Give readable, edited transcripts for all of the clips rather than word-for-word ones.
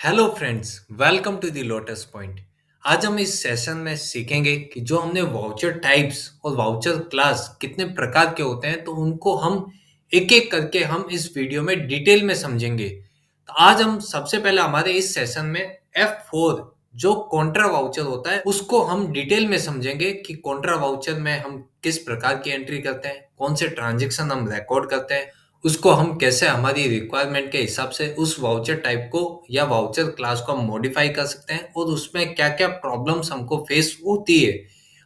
Hello friends, welcome to the Lotus Point. आज हम इस सेशन में सीखेंगे कि जो हमने वाउचर टाइप्स और वाउचर क्लास कितने प्रकार के होते हैं, तो उनको हम एक एक करके हम इस वीडियो में डिटेल में समझेंगे। तो आज हम सबसे पहले हमारे इस सेशन में F4 जो कॉन्ट्रा वाउचर होता है उसको हम डिटेल में समझेंगे कि कॉन्ट्रा वाउचर में हम किस प्रकार की एंट्री करते हैं, कौन से ट्रांजेक्शन हम रिकॉर्ड करते हैं, उसको हम कैसे हमारी रिक्वायरमेंट के हिसाब से उस वाउचर टाइप को या वाउचर क्लास को हम मॉडिफाई कर सकते हैं और उसमें क्या-क्या प्रॉब्लम्स हमको फेस होती है,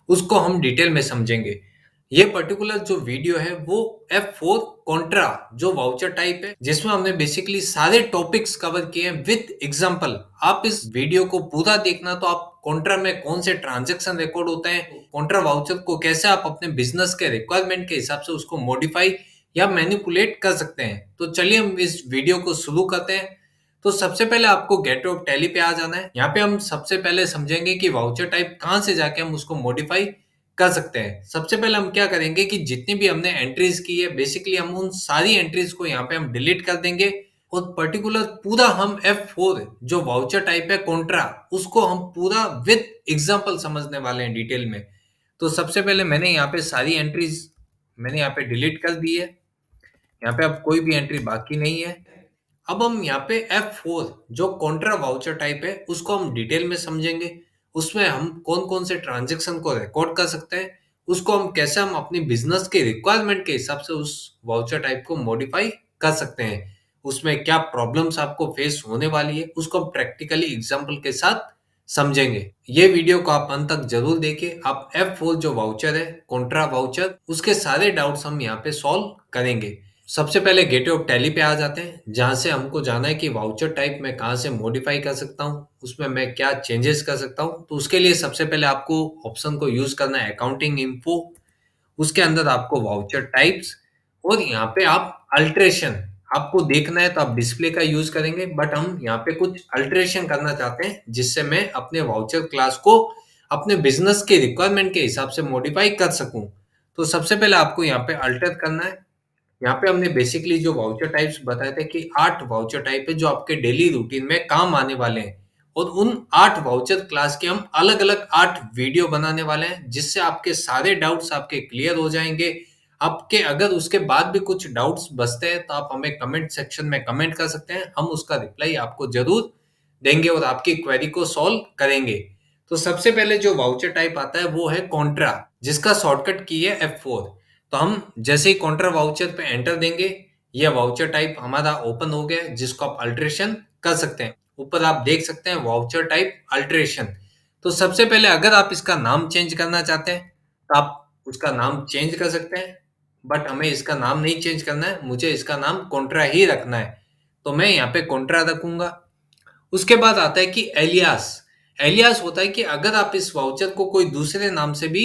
उसको हम डिटेल में समझेंगे। ये पर्टिकुलर जो वीडियो है वो F4 कॉन्ट्रा जो वाउचर टाइप है, जिसमें हमने बेसिकली सारे टॉपिक्स कवर किए हैं विद एग्जांपल। आप इस वीडियो को पूरा देखना तो आप कॉन्ट्रा में कौन से ट्रांजैक्शन रिकॉर्ड होते हैं, कॉन्ट्रा वाउचर को कैसे आप अपने बिजनेस के रिक्वायरमेंट के हिसाब से उसको मॉडिफाई या मैनिपुलेट कर सकते हैं। तो चलिए हम इस वीडियो को शुरू करते हैं। तो सबसे पहले आपको गेट ऑफ टैली पे आ जाना है। यहाँ पे हम सबसे पहले समझेंगे कि वाउचर टाइप कहाँ से जाके हम उसको मॉडिफाई कर सकते हैं। सबसे पहले हम क्या करेंगे कि जितनी भी हमने एंट्रीज की है, बेसिकली हम उन सारी एंट्रीज को यहाँ पे हम डिलीट कर देंगे और पर्टिकुलर पूरा हम F4 जो वाउचर टाइप है कॉन्ट्रा, उसको हम पूरा विद एग्जांपल समझने वाले हैं डिटेल में। तो सबसे पहले मैंने यहाँ पे सारी एंट्रीज मैंने यहाँ पे डिलीट कर दी है। यहाँ पे अब कोई भी एंट्री बाकी नहीं है। अब हम यहाँ पे F4 जो कॉन्ट्रा वाउचर टाइप है उसको हम डिटेल में समझेंगे। उसमें हम कौन कौन से ट्रांजेक्शन को रिकॉर्ड कर सकते हैं, उसको हम कैसे हम अपनी बिजनेस के रिक्वायरमेंट के हिसाब से उस वाउचर टाइप को मॉडिफाई कर सकते हैं। उसमें क्या प्रॉब्लम्स आपको फेस होने वाली है उसको हम प्रैक्टिकली एग्जांपल के साथ समझेंगे। ये वीडियो को आप अंत तक जरूर देखिए। आप F4 जो वाउचर है कॉन्ट्रा वाउचर, उसके सारे डाउट्स हम यहाँ पे सॉल्व करेंगे। सबसे पहले गेटवे ऑफ टैली पे आ जाते हैं, जहां से हमको जाना है कि वाउचर टाइप मैं कहां से मॉडिफाई कर सकता हूं, उसमें मैं क्या चेंजेस कर सकता हूं। तो उसके लिए सबसे पहले आपको ऑप्शन को यूज करना है अकाउंटिंग इन्फो। उसके अंदर आपको वाउचर टाइप्स और यहाँ पे आप अल्टरेशन आपको देखना है तो आप डिस्प्ले का यूज करेंगे, बट हम यहाँ पे कुछ अल्टरेशन करना चाहते हैं जिससे मैं अपने वाउचर क्लास को अपने बिजनेस के रिक्वायरमेंट के हिसाब से मॉडिफाई कर सकूं। तो सबसे पहले आपको यहाँ पे अल्टर करना है। यहाँ पे हमने बेसिकली जो वाउचर टाइप्स बताए थे कि 8 वाउचर टाइप है जो आपके डेली रूटीन में काम आने वाले हैं, और उन 8 वाउचर क्लास के हम अलग-अलग 8 वीडियो बनाने वाले हैं, जिससे आपके सारे डाउट्स आपके क्लियर हो जाएंगे। आपके अगर उसके बाद भी कुछ डाउट्स बचते हैं तो आप हमें कमेंट सेक्शन में कमेंट कर सकते हैं, हम उसका रिप्लाई आपको जरूर देंगे और आपकी क्वेरी को सॉल्व करेंगे। तो सबसे पहले जो वाउचर टाइप आता है वो है कॉन्ट्रा, जिसका शॉर्टकट की है F4। तो हम जैसे ही कॉन्ट्रा वाउचर पे एंटर देंगे, यह वाउचर टाइप हमारा ओपन हो गया है, जिसको आप अल्टरेशन कर सकते हैं। ऊपर आप देख सकते हैं वाउचर टाइप अल्टरेशन। तो सबसे पहले अगर आप इसका नाम चेंज करना चाहते हैं तो आप उसका नाम चेंज कर सकते हैं, बट हमें इसका नाम नहीं चेंज करना है, मुझे इसका नाम कॉन्ट्रा ही रखना है। तो मैं यहाँ पे कॉन्ट्रा रखूंगा। उसके बाद आता है कि एलियास। एलियास होता है कि अगर आप इस वाउचर को कोई दूसरे नाम से भी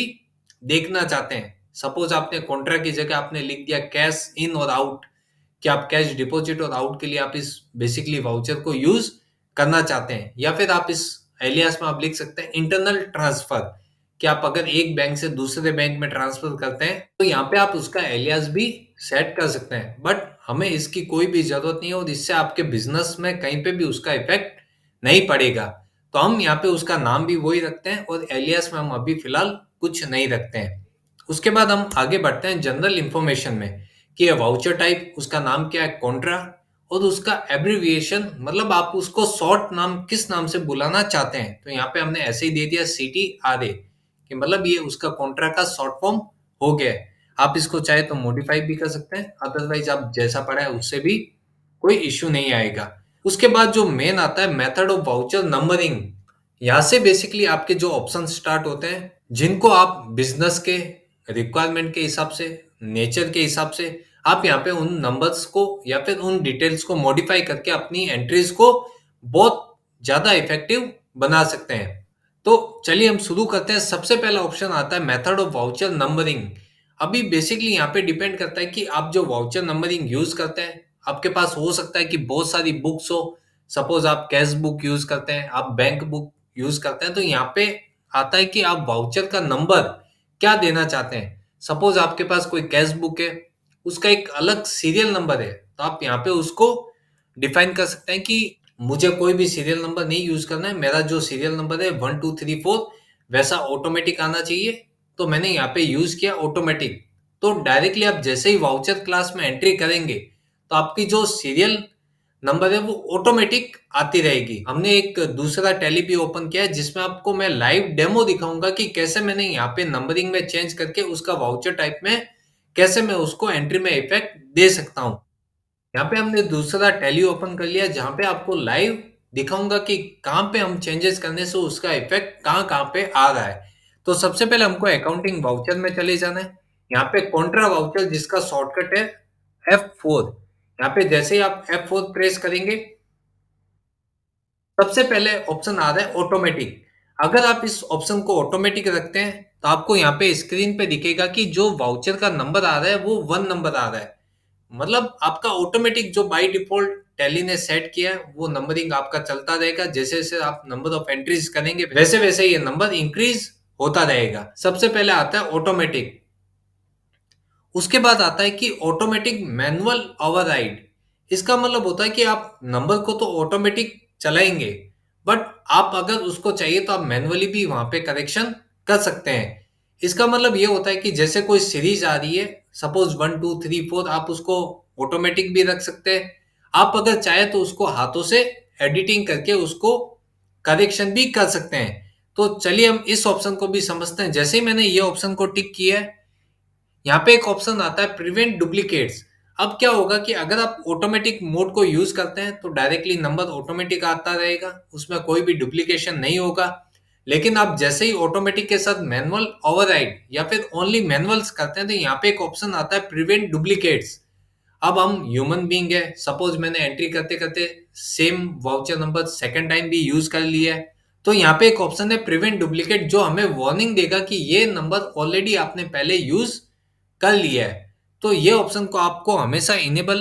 देखना चाहते हैं, सपोज आपने कॉन्ट्रा की जगह आपने लिख दिया कैश इन और आउट, कि आप कैश डिपॉजिट और आउट के लिए आप इस बेसिकली वाउचर को यूज करना चाहते हैं, या फिर आप इस एलियास में आप लिख सकते हैं इंटरनल ट्रांसफर, कि आप अगर एक बैंक से दूसरे बैंक में ट्रांसफर करते हैं तो यहाँ पे आप उसका एलियास भी सेट कर सकते हैं। बट हमें इसकी कोई भी जरूरत नहीं है और इससे आपके बिजनेस में कहीं पे भी उसका इफेक्ट नहीं पड़ेगा। तो हम यहाँ पे उसका नाम भी वही रखते हैं और एलियास में हम अभी फिलहाल कुछ नहीं रखते हैं। उसके बाद हम आगे बढ़ते हैं जनरल इंफॉर्मेशन में, कि ये वाउचर टाइप उसका नाम क्या है कॉन्ट्रा, और उसका एब्रिविएशन मतलब आप उसको शॉर्ट नाम किस नाम से बुलाना चाहते हैं। तो यहाँ पे हमने ऐसे ही दे दिया CTRA, कि मतलब ये उसका कॉन्ट्रा का शॉर्ट फॉर्म हो गया है। आप इसको चाहे तो मॉडिफाई भी कर सकते हैं, अदरवाइज आप जैसा पढ़ा है उससे भी कोई इश्यू नहीं आएगा। उसके बाद जो मेन आता है मेथड ऑफ वाउचर नंबरिंग। यहाँ से बेसिकली आपके जो ऑप्शन स्टार्ट होते हैं, जिनको आप बिजनेस के रिक्वायरमेंट के हिसाब से, नेचर के हिसाब से आप यहाँ पे उन नंबर्स को या फिर उन डिटेल्स को मॉडिफाई करके अपनी एंट्रीज को बहुत ज्यादा इफेक्टिव बना सकते हैं। तो चलिए हम शुरू करते हैं। सबसे पहला ऑप्शन आता है मेथड ऑफ वाउचर नंबरिंग। अभी बेसिकली यहाँ पे डिपेंड करता है कि आप जो वाउचर नंबरिंग यूज करते हैं, आपके पास हो सकता है कि बहुत सारी बुक्स हो। सपोज आप कैश बुक यूज करते हैं, आप बैंक बुक यूज करते हैं, तो यहाँ पे आता है कि आप वाउचर का नंबर क्या देना चाहते हैं। सपोज आपके पास कोई कैश बुक है, उसका एक अलग सीरियल नंबर है, तो आप यहाँ पे उसको डिफाइन कर सकते हैं कि मुझे कोई भी सीरियल नंबर नहीं यूज करना है, मेरा जो सीरियल नंबर है 1234 वैसा ऑटोमेटिक आना चाहिए। तो मैंने यहाँ पे यूज किया ऑटोमेटिक। तो डायरेक्टली आप जैसे ही वाउचर क्लास में एंट्री करेंगे तो आपकी जो सीरियल नंबर है वो ऑटोमेटिक आती रहेगी। हमने एक दूसरा टैली भी ओपन किया है जिसमें आपको मैं लाइव डेमो दिखाऊंगा कि कैसे मैंने यहाँ पे नंबरिंग में चेंज करके उसका वाउचर टाइप में कैसे मैं उसको एंट्री में इफेक्ट दे सकता हूँ। यहाँ पे हमने दूसरा टैली ओपन कर लिया जहां पे आपको लाइव दिखाऊंगा कि कहाँ पे हम चेंजेस करने से उसका इफेक्ट कहाँ कहाँ पे आ रहा है। तो सबसे पहले हमको अकाउंटिंग वाउचर में चले जाना है। यहाँ पे कॉन्ट्रा वाउचर जिसका शॉर्टकट है F4। यहाँ पे जैसे ही आप F4 प्रेस करेंगे सबसे पहले ऑप्शन आ रहा है ऑटोमेटिक। अगर आप इस ऑप्शन को ऑटोमेटिक रखते हैं तो आपको यहाँ पे स्क्रीन पे दिखेगा कि जो वाउचर का नंबर आ रहा है वो 1 नंबर आ रहा है। मतलब आपका ऑटोमेटिक जो बाय डिफॉल्ट टैली ने सेट किया है वो नंबरिंग आपका चलता रहेगा। जैसे जैसे आप नंबर ऑफ एंट्रीज करेंगे वैसे वैसे ये नंबर इंक्रीज होता रहेगा। सबसे पहले आता है ऑटोमेटिक। उसके बाद आता है कि ऑटोमेटिक मैनुअल ओवरराइड। इसका मतलब होता है कि आप नंबर को तो ऑटोमेटिक चलाएंगे बट आप अगर उसको चाहिए तो आप मैनुअली भी वहां पे करेक्शन कर सकते हैं। इसका मतलब ये होता है कि जैसे कोई सीरीज आ रही है, सपोज 1 2 3 4, आप उसको ऑटोमेटिक भी रख सकते हैं। आप अगर चाहे तो उसको हाथों से एडिटिंग करके उसको करेक्शन भी कर सकते हैं। तो चलिए हम इस ऑप्शन को भी समझते हैं। जैसे ही मैंने ये ऑप्शन को टिक किया है यहाँ पे एक ऑप्शन आता है प्रिवेंट डुप्लीकेट्स। अब क्या होगा कि अगर आप ऑटोमेटिक मोड को यूज करते हैं तो डायरेक्टली नंबर ऑटोमेटिक आता रहेगा, उसमें कोई भी डुप्लीकेशन नहीं होगा। लेकिन आप जैसे ही ऑटोमेटिक के साथ मैनुअल ओवरराइड या फिर ओनली मैनुअल्स करते हैं तो यहाँ पे एक ऑप्शन आता है प्रिवेंट डुप्लीकेट्स। अब हम ह्यूमन बीइंग है, सपोज मैंने एंट्री करते करते same voucher number second time भी यूज कर लिया है तो यहाँ पे एक ऑप्शन है प्रिवेंट डुप्लीकेट जो हमें वार्निंग देगा कि ये नंबर ऑलरेडी आपने पहले यूज कर लिया है। तो ये ऑप्शन को आपको हमेशा इनेबल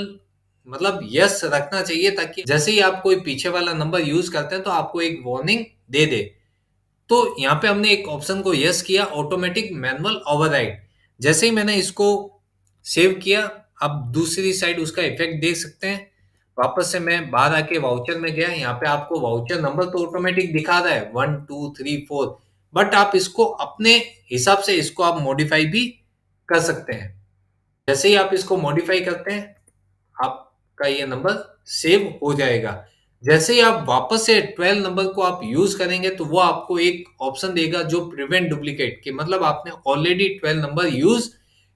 मतलब यस रखना चाहिए ताकि जैसे ही आप कोई पीछे वाला नंबर यूज करते हैं तो आपको एक वार्निंग दे दे। तो यहाँ पे हमने एक ऑप्शन को यस किया ऑटोमेटिक मैनुअल ओवरराइड। जैसे ही मैंने इसको सेव किया आप दूसरी साइड उसका इफेक्ट देख सकते हैं। वापस से मैं बाहर आके वाउचर में गया, यहाँ पे आपको वाउचर नंबर तो ऑटोमेटिक दिखा रहा है 1 2 3 4, बट आप इसको अपने हिसाब से इसको आप मॉडिफाई भी कर सकते हैं। जैसे ही आप इसको मॉडिफाई करते हैं आपका ये नंबर सेव हो जाएगा। जैसे ही आप वापस से 12 नंबर को आप यूज करेंगे तो वो आपको एक ऑप्शन देगा जो प्रिवेंट डुप्लीकेट की, मतलब आपने ऑलरेडी 12 नंबर यूज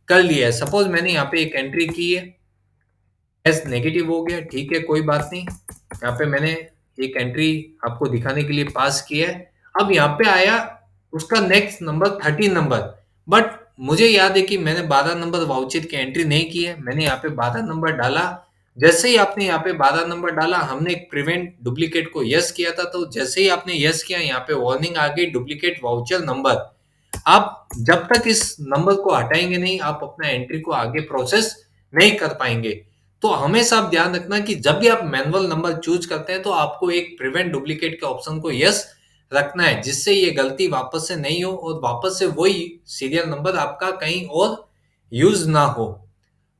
कर लिया है। सपोज मैंने यहाँ पे एक एंट्री की है, एस नेगेटिव हो गया, ठीक है कोई बात नहीं। यहाँ पे मैंने एक एंट्री आपको दिखाने के लिए पास किया है। अब यहाँ पे आया उसका नेक्स्ट नंबर 13 नंबर, बट मुझे याद है कि मैंने 12 नंबर वाउचर की एंट्री नहीं की है। मैंने यहाँ पे 12 नंबर डाला। जैसे ही आपने यहाँ पे 12 नंबर डाला हमने एक प्रिवेंट डुप्लीकेट को यस किया था, तो जैसे ही आपने यस किया यहाँ पे वार्निंग आ गई डुप्लीकेट वाउचर नंबर। आप जब तक इस नंबर को हटाएंगे नहीं आप अपना एंट्री को आगे प्रोसेस नहीं कर पाएंगे। तो हमेशा आप ध्यान रखना कि जब भी आप मैनुअल नंबर चूज करते हैं तो आपको एक प्रिवेंट डुप्लीकेट के ऑप्शन को यस रखना है जिससे ये गलती वापस से नहीं हो और वापस से वही सीरियल नंबर आपका कहीं और यूज ना हो।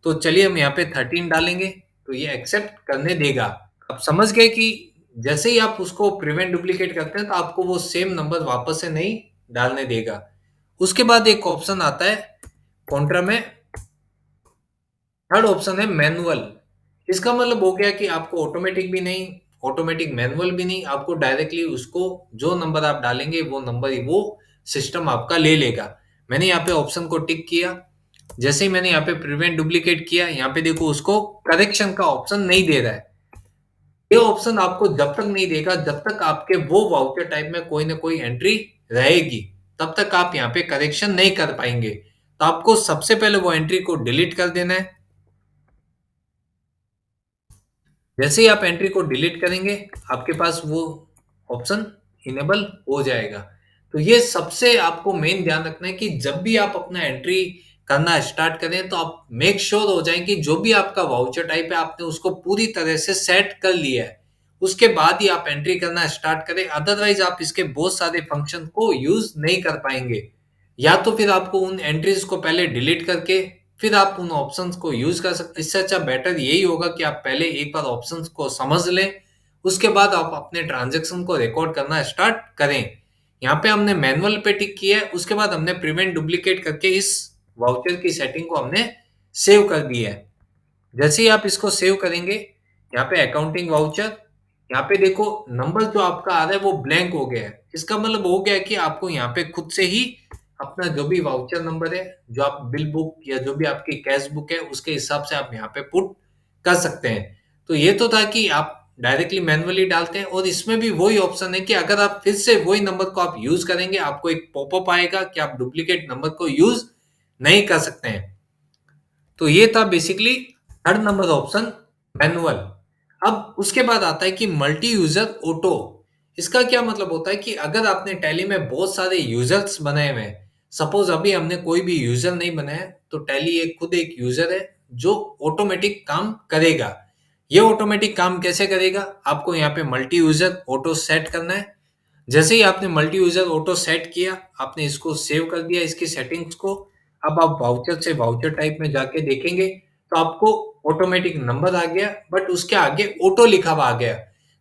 तो चलिए हम यहाँ पे 13 डालेंगे तो ये एक्सेप्ट करने देगा। आप समझ गए कि जैसे ही आप उसको प्रिवेंट डुप्लीकेट करते हैं तो आपको वो सेम नंबर वापस से नहीं डालने देगा। उसके बाद एक ऑप्शन आता है कॉन्ट्रा में, थर्ड ऑप्शन है मैनुअल। इसका मतलब हो गया कि आपको ऑटोमेटिक भी नहीं ऑटोमेटिक मैनुअल भी नहीं, आपको डायरेक्टली उसको जो नंबर आप डालेंगे वो नंबर ही वो सिस्टम आपका ले लेगा। मैंने यहाँ पे ऑप्शन को टिक किया। जैसे ही मैंने यहाँ पे प्रिवेंट डुप्लीकेट किया यहाँ पे देखो उसको करेक्शन का ऑप्शन नहीं दे रहा है। ये ऑप्शन आपको जब तक नहीं देगा जब तक आपके वो वाउचर टाइप में कोई ना कोई एंट्री रहेगी तब तक आप यहाँ पे करेक्शन नहीं कर पाएंगे। तो आपको सबसे पहले वो एंट्री को डिलीट कर देना है। जैसे ही आप एंट्री को डिलीट करेंगे आपके पास वो ऑप्शन इनेबल हो जाएगा। तो ये सबसे आपको मेन ध्यान रखना है कि जब भी आप अपना एंट्री करना स्टार्ट करें तो आप मेक श्योर हो जाएं कि जो भी आपका वाउचर टाइप है आपने उसको पूरी तरह से सेट कर लिया है, उसके बाद ही आप एंट्री करना स्टार्ट करें। अदरवाइज आप इसके बहुत सारे फंक्शन को यूज नहीं कर पाएंगे। या तो फिर आपको उन एंट्रीज को पहले डिलीट करके फिर आप उन ऑप्शंस को यूज कर सकते हैं। इससे अच्छा बेटर यही होगा कि आप पहले एक बार ऑप्शंस को समझ लें, उसके बाद आप अपने ट्रांजैक्शन को रिकॉर्ड करना स्टार्ट करें। यहाँ पे हमने मैनुअल पे टिक किया है, उसके बाद हमने प्रिवेंट डुप्लीकेट करके इस वाउचर की सेटिंग को हमने सेव कर दिया है। जैसे ही आप इसको सेव करेंगे, यहाँ पे अकाउंटिंग वाउचर, यहाँ पे देखो नंबर जो आपका आ रहा है वो ब्लैंक हो गया है। इसका मतलब हो गया है कि आपको यहाँ पे खुद से ही अपना जो भी वाउचर नंबर है, जो आप बिल बुक या जो भी आपकी कैश बुक है उसके हिसाब से आप यहाँ पे पुट कर सकते हैं। तो ये तो था कि आप डायरेक्टली मैन्युअली डालते हैं, और इसमें भी वही ऑप्शन है कि अगर आप फिर से वही नंबर को आप यूज करेंगे, आपको एक पॉपअप आएगा कि आप डुप्लीकेट नंबर को यूज नहीं कर सकते हैं। तो ये था basically third number option, manual. अब उसके बाद आता है कि मल्टी यूजर ऑटो। इसका क्या मतलब होता है कि अगर आपने टैली में बहुत सारे यूजर्स बनाए हुए हैं, सपोज अभी हमने कोई भी यूजर नहीं बनाया, तो टैली एक खुद एक यूजर है जो ऑटोमेटिक काम करेगा। ये ऑटोमेटिक काम कैसे करेगा? आपको यहाँ पे मल्टी यूजर ऑटो सेट करना है। जैसे ही आपने मल्टी यूजर ऑटो सेट किया, आपने इसको सेव कर दिया इसकी सेटिंग्स को। अब आप वाउचर से वाउचर टाइप में जाके देखेंगे तो आपको ऑटोमेटिक नंबर आ गया, बट उसके आगे ऑटो लिखा हुआ आ गया।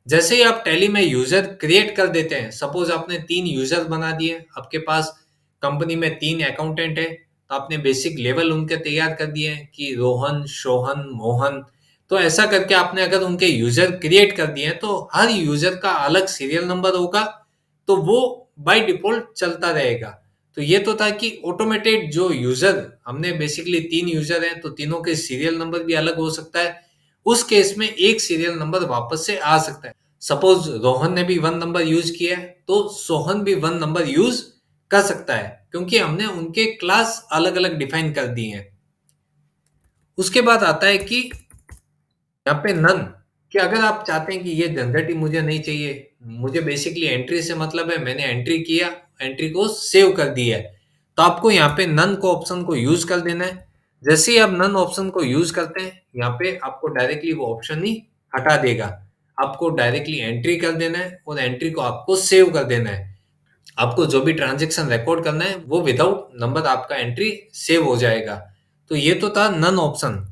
जैसे ही आप टैली में यूजर क्रिएट कर देते हैं, सपोज आपने 3 यूजर बना दिए, आपके पास कंपनी में 3 अकाउंटेंट है, तो आपने बेसिक लेवल उनके तैयार कर दिए हैं कि रोहन, सोहन, मोहन। तो ऐसा करके आपने अगर उनके यूजर क्रिएट कर दिए हैं, तो हर यूजर का अलग सीरियल नंबर होगा, तो वो बाय डिफॉल्ट चलता रहेगा। तो ये तो था कि ऑटोमेटेड जो यूजर, हमने बेसिकली 3 यूजर हैं तो तीनों के सीरियल नंबर भी अलग हो सकता है। उस केस में एक सीरियल नंबर वापस से आ सकता है। सपोज रोहन ने भी 1 नंबर यूज किया है, तो सोहन भी 1 नंबर यूज कर सकता है, क्योंकि हमने उनके क्लास अलग अलग डिफाइन कर दिए हैं। उसके बाद आता है कि यहाँ पे नन, कि अगर आप चाहते हैं कि ये झंझट ही मुझे नहीं चाहिए, मुझे बेसिकली एंट्री से मतलब है, मैंने एंट्री किया, एंट्री को सेव कर दिया है, तो आपको यहाँ पे नन को ऑप्शन को यूज कर देना है। जैसे ही आप नन ऑप्शन को यूज करते हैं, यहाँ पे आपको डायरेक्टली वो ऑप्शन ही हटा देगा। आपको डायरेक्टली एंट्री कर देना है और एंट्री को आपको सेव कर देना है। आपको जो भी ट्रांजेक्शन रिकॉर्ड करना है वो विदाउट नंबर आपका एंट्री सेव हो जाएगा। तो ये तो था नन ऑप्शन।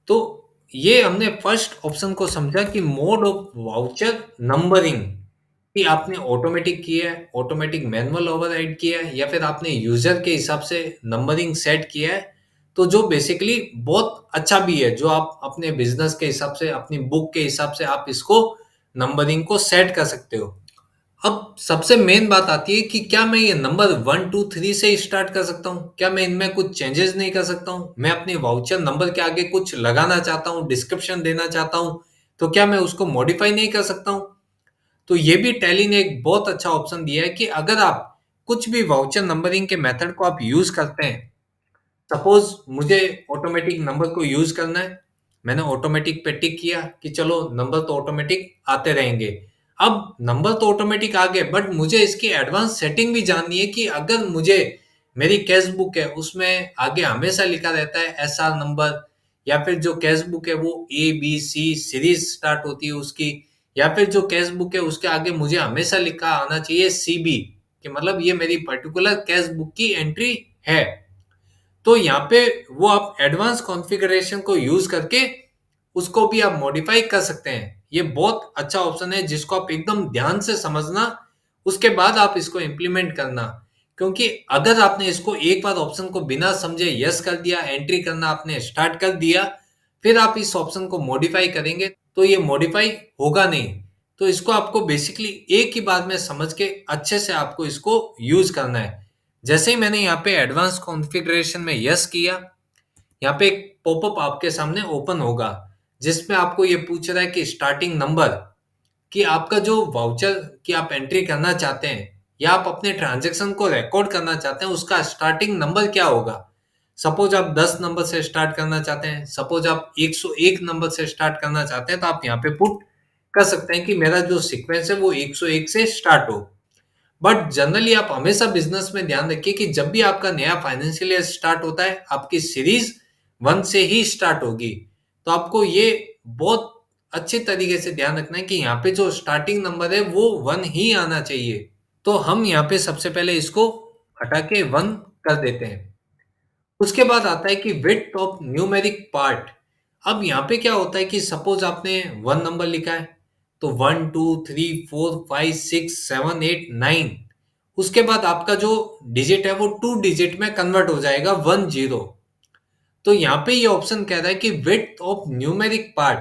तो ये हमने फर्स्ट ऑप्शन को समझा कि मोड ऑफ वाउचर नंबरिंग, कि आपने ऑटोमेटिक किया है, ऑटोमेटिक मैनुअल ओवरराइड किया है, या फिर आपने यूजर के हिसाब से नंबरिंग सेट किया है। तो जो बेसिकली बहुत अच्छा भी है, जो आप अपने बिजनेस के हिसाब से, अपनी बुक के हिसाब से आप इसको नंबरिंग को सेट कर सकते हो। अब सबसे मेन बात आती है कि क्या मैं ये नंबर 1 2 3 से स्टार्ट कर सकता हूँ? क्या मैं इनमें कुछ चेंजेस नहीं कर सकता हूँ? मैं अपने वाउचर नंबर के आगे कुछ लगाना चाहता हूँ, डिस्क्रिप्शन देना चाहता हूँ, तो क्या मैं उसको मॉडिफाई नहीं कर सकता हूँ? तो ये भी टैली ने एक बहुत अच्छा ऑप्शन दिया है कि अगर आप कुछ भी वाउचर नंबरिंग के मेथड को आप यूज करते हैं, सपोज मुझे ऑटोमेटिक नंबर को यूज करना है, मैंने ऑटोमेटिक पे टिक किया कि चलो नंबर तो ऑटोमेटिक आते रहेंगे। अब नंबर तो ऑटोमेटिक आ गए, बट मुझे इसकी एडवांस सेटिंग भी जाननी है कि अगर मुझे, मेरी कैश बुक है उसमें आगे हमेशा लिखा रहता है एसआर नंबर, या फिर जो कैश बुक है वो ABC सीरीज स्टार्ट होती है उसकी, या फिर जो कैश बुक है उसके आगे मुझे हमेशा लिखा आना चाहिए CB, कि मतलब ये मेरी पर्टिकुलर कैश बुक की एंट्री है। तो यहाँ पे वो आप एडवांस कॉन्फ़िगरेशन को यूज करके उसको भी आप मॉडिफाई कर सकते हैं। ये बहुत अच्छा ऑप्शन है जिसको आप एकदम ध्यान से समझना, उसके बाद आप इसको इम्प्लीमेंट करना। क्योंकि अगर आपने इसको एक बार ऑप्शन को बिना समझे यस कर दिया, एंट्री करना आपने स्टार्ट कर दिया, फिर आप इस ऑप्शन को मॉडिफाई करेंगे तो ये मॉडिफाई होगा नहीं। तो इसको आपको बेसिकली एक ही बार में समझ के अच्छे से आपको इसको यूज करना है। जैसे ही मैंने यहाँ पे एडवांस कॉन्फ़िगरेशन में यस किया, यहाँ पे एक पॉपअप आपके सामने ओपन होगा जिसमें आपको ये पूछ रहा है कि स्टार्टिंग नंबर, कि आपका जो वाउचर की आप एंट्री करना चाहते हैं या आप अपने ट्रांजैक्शन को रिकॉर्ड करना चाहते हैं, उसका स्टार्टिंग नंबर क्या होगा। सपोज आप 10 नंबर से स्टार्ट करना चाहते हैं, सपोज आप 101 नंबर से स्टार्ट करना चाहते हैं, तो आप यहाँ पे पुट कर सकते हैं कि मेरा जो सीक्वेंस है वो 101 से स्टार्ट हो। बट जनरली आप हमेशा बिजनेस में ध्यान रखिए कि जब भी आपका नया फाइनेंशियल ईयर स्टार्ट होता है, आपकी सीरीज 1 से ही स्टार्ट होगी। तो आपको ये बहुत अच्छे तरीके से ध्यान रखना है कि यहाँ पे जो स्टार्टिंग नंबर है वो 1 ही आना चाहिए। तो हम यहाँ पे सबसे पहले इसको हटा के 1 कर देते हैं। उसके बाद आता है कि विड्थ ऑफ न्यूमेरिक पार्ट। अब यहाँ पे क्या होता है कि सपोज आपने 1 नंबर लिखा है, तो 1, 2, 3, 4, 5, 6, 7, 8, 9, उसके बाद आपका जो डिजिट है वो 2 डिजिट में कन्वर्ट हो जाएगा 1, 0। तो यहाँ पे ये ऑप्शन कह रहा है कि विड्थ ऑफ न्यूमेरिक पार्ट,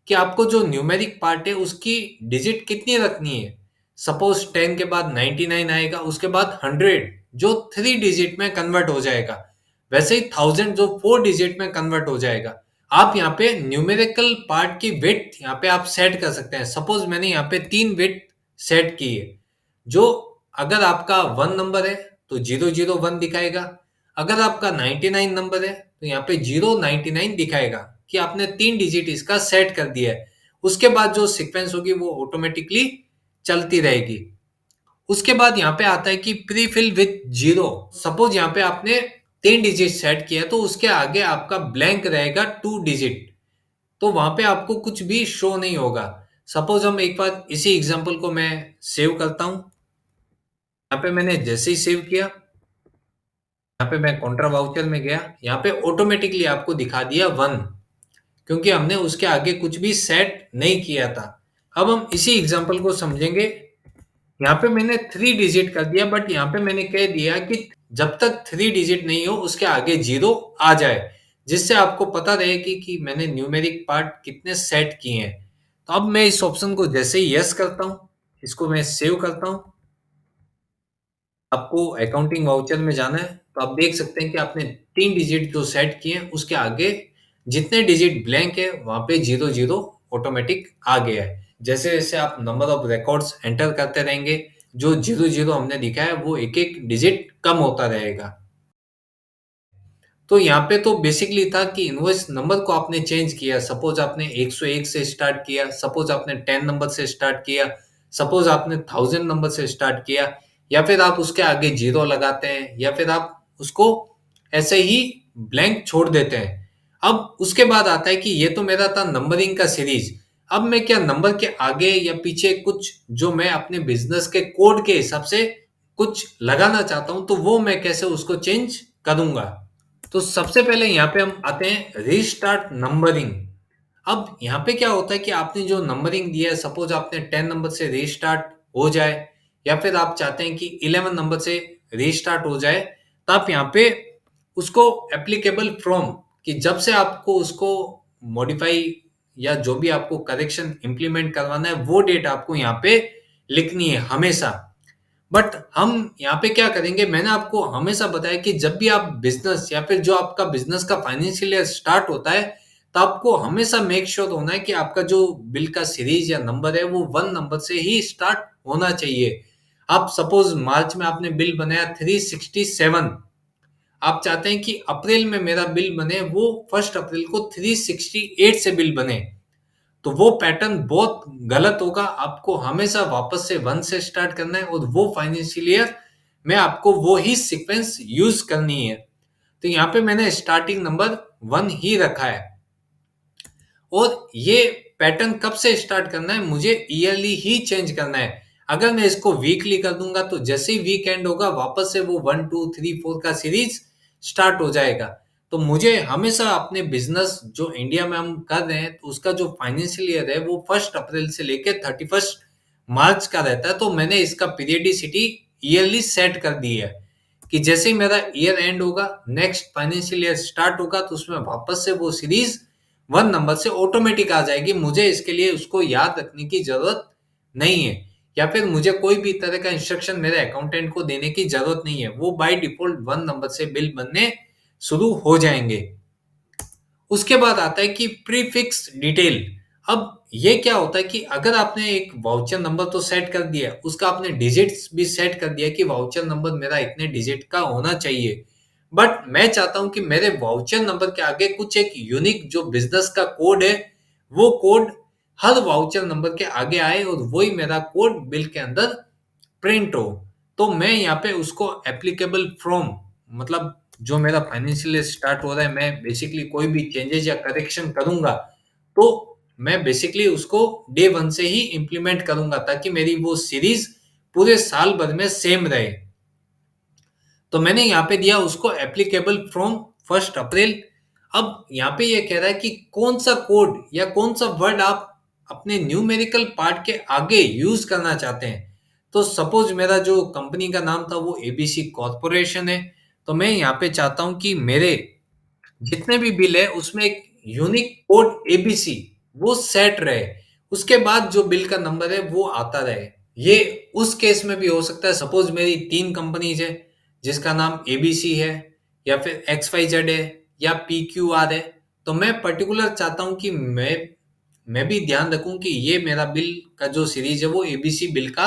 कि आपको जो न्यूमेरिक पार्ट है उसकी डिजिट कितनी रखनी है। सपोज 10 के बाद 99 आएगा, उसके बाद 100 जो 3 डिजिट में कन्वर्ट हो जाएगा, वैसे ही 1000 जो 4 डिजिट में कन्वर्ट हो जाएगा। आप यहाँ पे न्यूमेरिकल पार्ट की विड्थ यहाँ पे आप सेट कर सकते हैं। सपोज मैंने यहाँ पे 3 विड्थ सेट की है। जो अगर आपका 1 नंबर है तो 001 दिखाएगा, अगर आपका 99 नंबर है तो यहाँ पे 099 दिखाएगा, कि आपने 3 डिजिट इसका सेट कर दिया है। उसके बाद जो सीक्वेंस होगी वो ऑटोमेटिकली चलती रहेगी। उसके बाद यहाँ पे आता है कि pre fill with zero. Suppose यहाँ पे आपने 3 डिजिट सेट किया है, तो उसके आगे आपका ब्लैंक रहेगा 2 डिजिट, तो वहां पे आपको कुछ भी शो नहीं होगा। सपोज हम एक बार इसी एग्जांपल को मैं सेव करता हूं। यहाँ पे मैंने जैसे ही सेव किया, यहाँ पे मैं कॉन्ट्रा वाउचर में गया, यहाँ पे ऑटोमेटिकली आपको दिखा दिया 1, क्योंकि हमने उसके आगे कुछ भी सेट नहीं किया था। अब हम इसी एग्जांपल को समझेंगे। यहाँ पे मैंने 3 डिजिट कर दिया, बट यहाँ पे मैंने कह दिया कि जब तक 3 डिजिट नहीं हो उसके आगे 0 आ जाए, जिससे आपको पता रहे कि मैंने न्यूमेरिक पार्ट कितने सेट किए हैं। तो अब मैं इस ऑप्शन को जैसे ही यस करता हूँ, इसको मैं सेव करता हूँ। आपको अकाउंटिंग वाउचर में जाना है, तो आप देख सकते हैं कि आपने 3 डिजिट जो सेट किए हैं उसके आगे जितने डिजिट ब्लैंक है वहां पे 00 ऑटोमेटिक आ गया है। जैसे जैसे आप नंबर ऑफ रिकॉर्ड्स एंटर करते रहेंगे, जो 00 हमने दिखा है वो एक एक डिजिट कम होता रहेगा। तो यहाँ पे तो बेसिकली था कि इनवॉइस नंबर को आपने चेंज किया। सपोज आपने 101 से स्टार्ट किया, सपोज आपने 10 नंबर से स्टार्ट किया, सपोज आपने 1000 नंबर से स्टार्ट किया, या फिर आप उसके आगे जीरो लगाते हैं, या फिर आप उसको ऐसे ही ब्लैंक छोड़ देते हैं। अब उसके बाद आता है कि ये तो मेरा था नंबरिंग का सीरीज। अब मैं क्या नंबर के आगे या पीछे कुछ जो मैं अपने बिजनेस के कोड के हिसाब से कुछ लगाना चाहता हूं, तो वो मैं कैसे उसको चेंज करूंगा। तो सबसे पहले यहाँ पे हम आते हैं रीस्टार्ट नंबरिंग। अब यहाँ पे क्या होता है कि आपने जो नंबरिंग दिया है, सपोज आपने 10 नंबर से रीस्टार्ट हो जाए, या फिर आप चाहते हैं कि 11 नंबर से रीस्टार्ट हो जाए, तो आप यहाँ पे उसको एप्लीकेबल फ्रॉम, कि जब से आपको उसको मॉडिफाई या जो भी आपको करेक्शन इंप्लीमेंट करवाना है वो डेट आपको यहाँ पे लिखनी है हमेशा। बट हम यहाँ पे क्या करेंगे, मैंने आपको हमेशा बताया कि जब भी आप बिजनेस या फिर जो आपका बिजनेस का फाइनेंशियल ईयर स्टार्ट होता है, तो आपको हमेशा मेक श्योर होना है कि आपका जो बिल का सीरीज या नंबर है वो 1 नंबर से ही स्टार्ट होना चाहिए। आप सपोज मार्च में आपने बिल बनाया 367, आप चाहते हैं कि अप्रैल में मेरा बिल बने वो 1 अप्रैल को 368 से बिल बने, तो वो पैटर्न बहुत गलत होगा। आपको हमेशा वापस से 1 से स्टार्ट करना है, और वो फाइनेंशियल ईयर में आपको वो ही सीक्वेंस यूज करनी है। तो यहाँ पे मैंने स्टार्टिंग नंबर 1 ही रखा है। और ये पैटर्न कब से स्टार्ट करना है, मुझे ईयरली ही चेंज करना है। अगर मैं इसको वीकली कर दूंगा तो जैसे ही वीकेंड होगा वापस से वो 1, 2, 3, 4 का सीरीज स्टार्ट हो जाएगा। तो मुझे हमेशा अपने बिजनेस जो इंडिया में हम कर रहे हैं, तो उसका जो फाइनेंशियल ईयर है वो 1 अप्रैल से लेकर 31 मार्च का रहता है। तो मैंने इसका पीरियडिसिटी ईयरली सेट कर दी है, कि जैसे ही मेरा ईयर एंड होगा, नेक्स्ट फाइनेंशियल ईयर स्टार्ट होगा, तो उसमें वापस से वो सीरीज 1 नंबर से ऑटोमेटिक आ जाएगी। मुझे इसके लिए उसको याद रखने की जरूरत नहीं है, या फिर मुझे कोई भी तरह का इंस्ट्रक्शन मेरे अकाउंटेंट को देने की जरूरत नहीं है। वो बाय डिफॉल्ट 1 नंबर से बिल बनने शुरू हो जाएंगे। उसके बाद आता है कि प्रीफिक्स डिटेल। अब ये क्या होता है कि अगर आपने एक वाउचर नंबर तो सेट कर दिया, उसका आपने डिजिट्स भी सेट कर दिया कि वाउचर नंबर मेरा इतने डिजिट का होना चाहिए, बट मैं चाहता हूं कि मेरे वाउचर नंबर के आगे कुछ एक यूनिक जो बिजनेस का कोड है, वो कोड हर वाउचर नंबर के आगे आए, और वही मेरा कोड बिल के अंदर प्रिंट हो। तो मैं यहाँ पे उसको एप्लीकेबल फ्रॉम, मतलब जो मेरा फाइनेंशियल स्टार्ट हो रहा है, मैं बेसिकली कोई भी चेंजेस या करेक्शन करूंगा, तो मैं बेसिकली उसको डे 1 से ही इंप्लीमेंट करूंगा, ताकि मेरी वो सीरीज पूरे साल भर में सेम रहे। तो मैंने यहाँ पे दिया उसको एप्लीकेबल फ्रॉम 1 अप्रैल। अब यहाँ पे ये कह रहा है कि कौन सा कोड या कौन सा वर्ड आप अपने न्यूमेरिकल पार्ट के आगे यूज करना चाहते हैं। तो सपोज मेरा जो कंपनी का नाम था वो एबीसी कॉर्पोरेशन है, तो मैं यहाँ पे चाहता हूँ कि मेरे जितने भी बिल है उसमें एक यूनिक कोड एबीसी वो सेट रहे। उसके बाद जो बिल का नंबर है वो आता रहे। ये उस केस में भी हो सकता है, सपोज मेरी 3 कंपनीज है जिसका नाम एबीसी है या फिर एक्स वाई जेड है या पी क्यू आर है। तो मैं पर्टिकुलर चाहता हूं कि मैं भी ध्यान रखूं कि ये मेरा बिल का जो सीरीज है वो एबीसी बिल का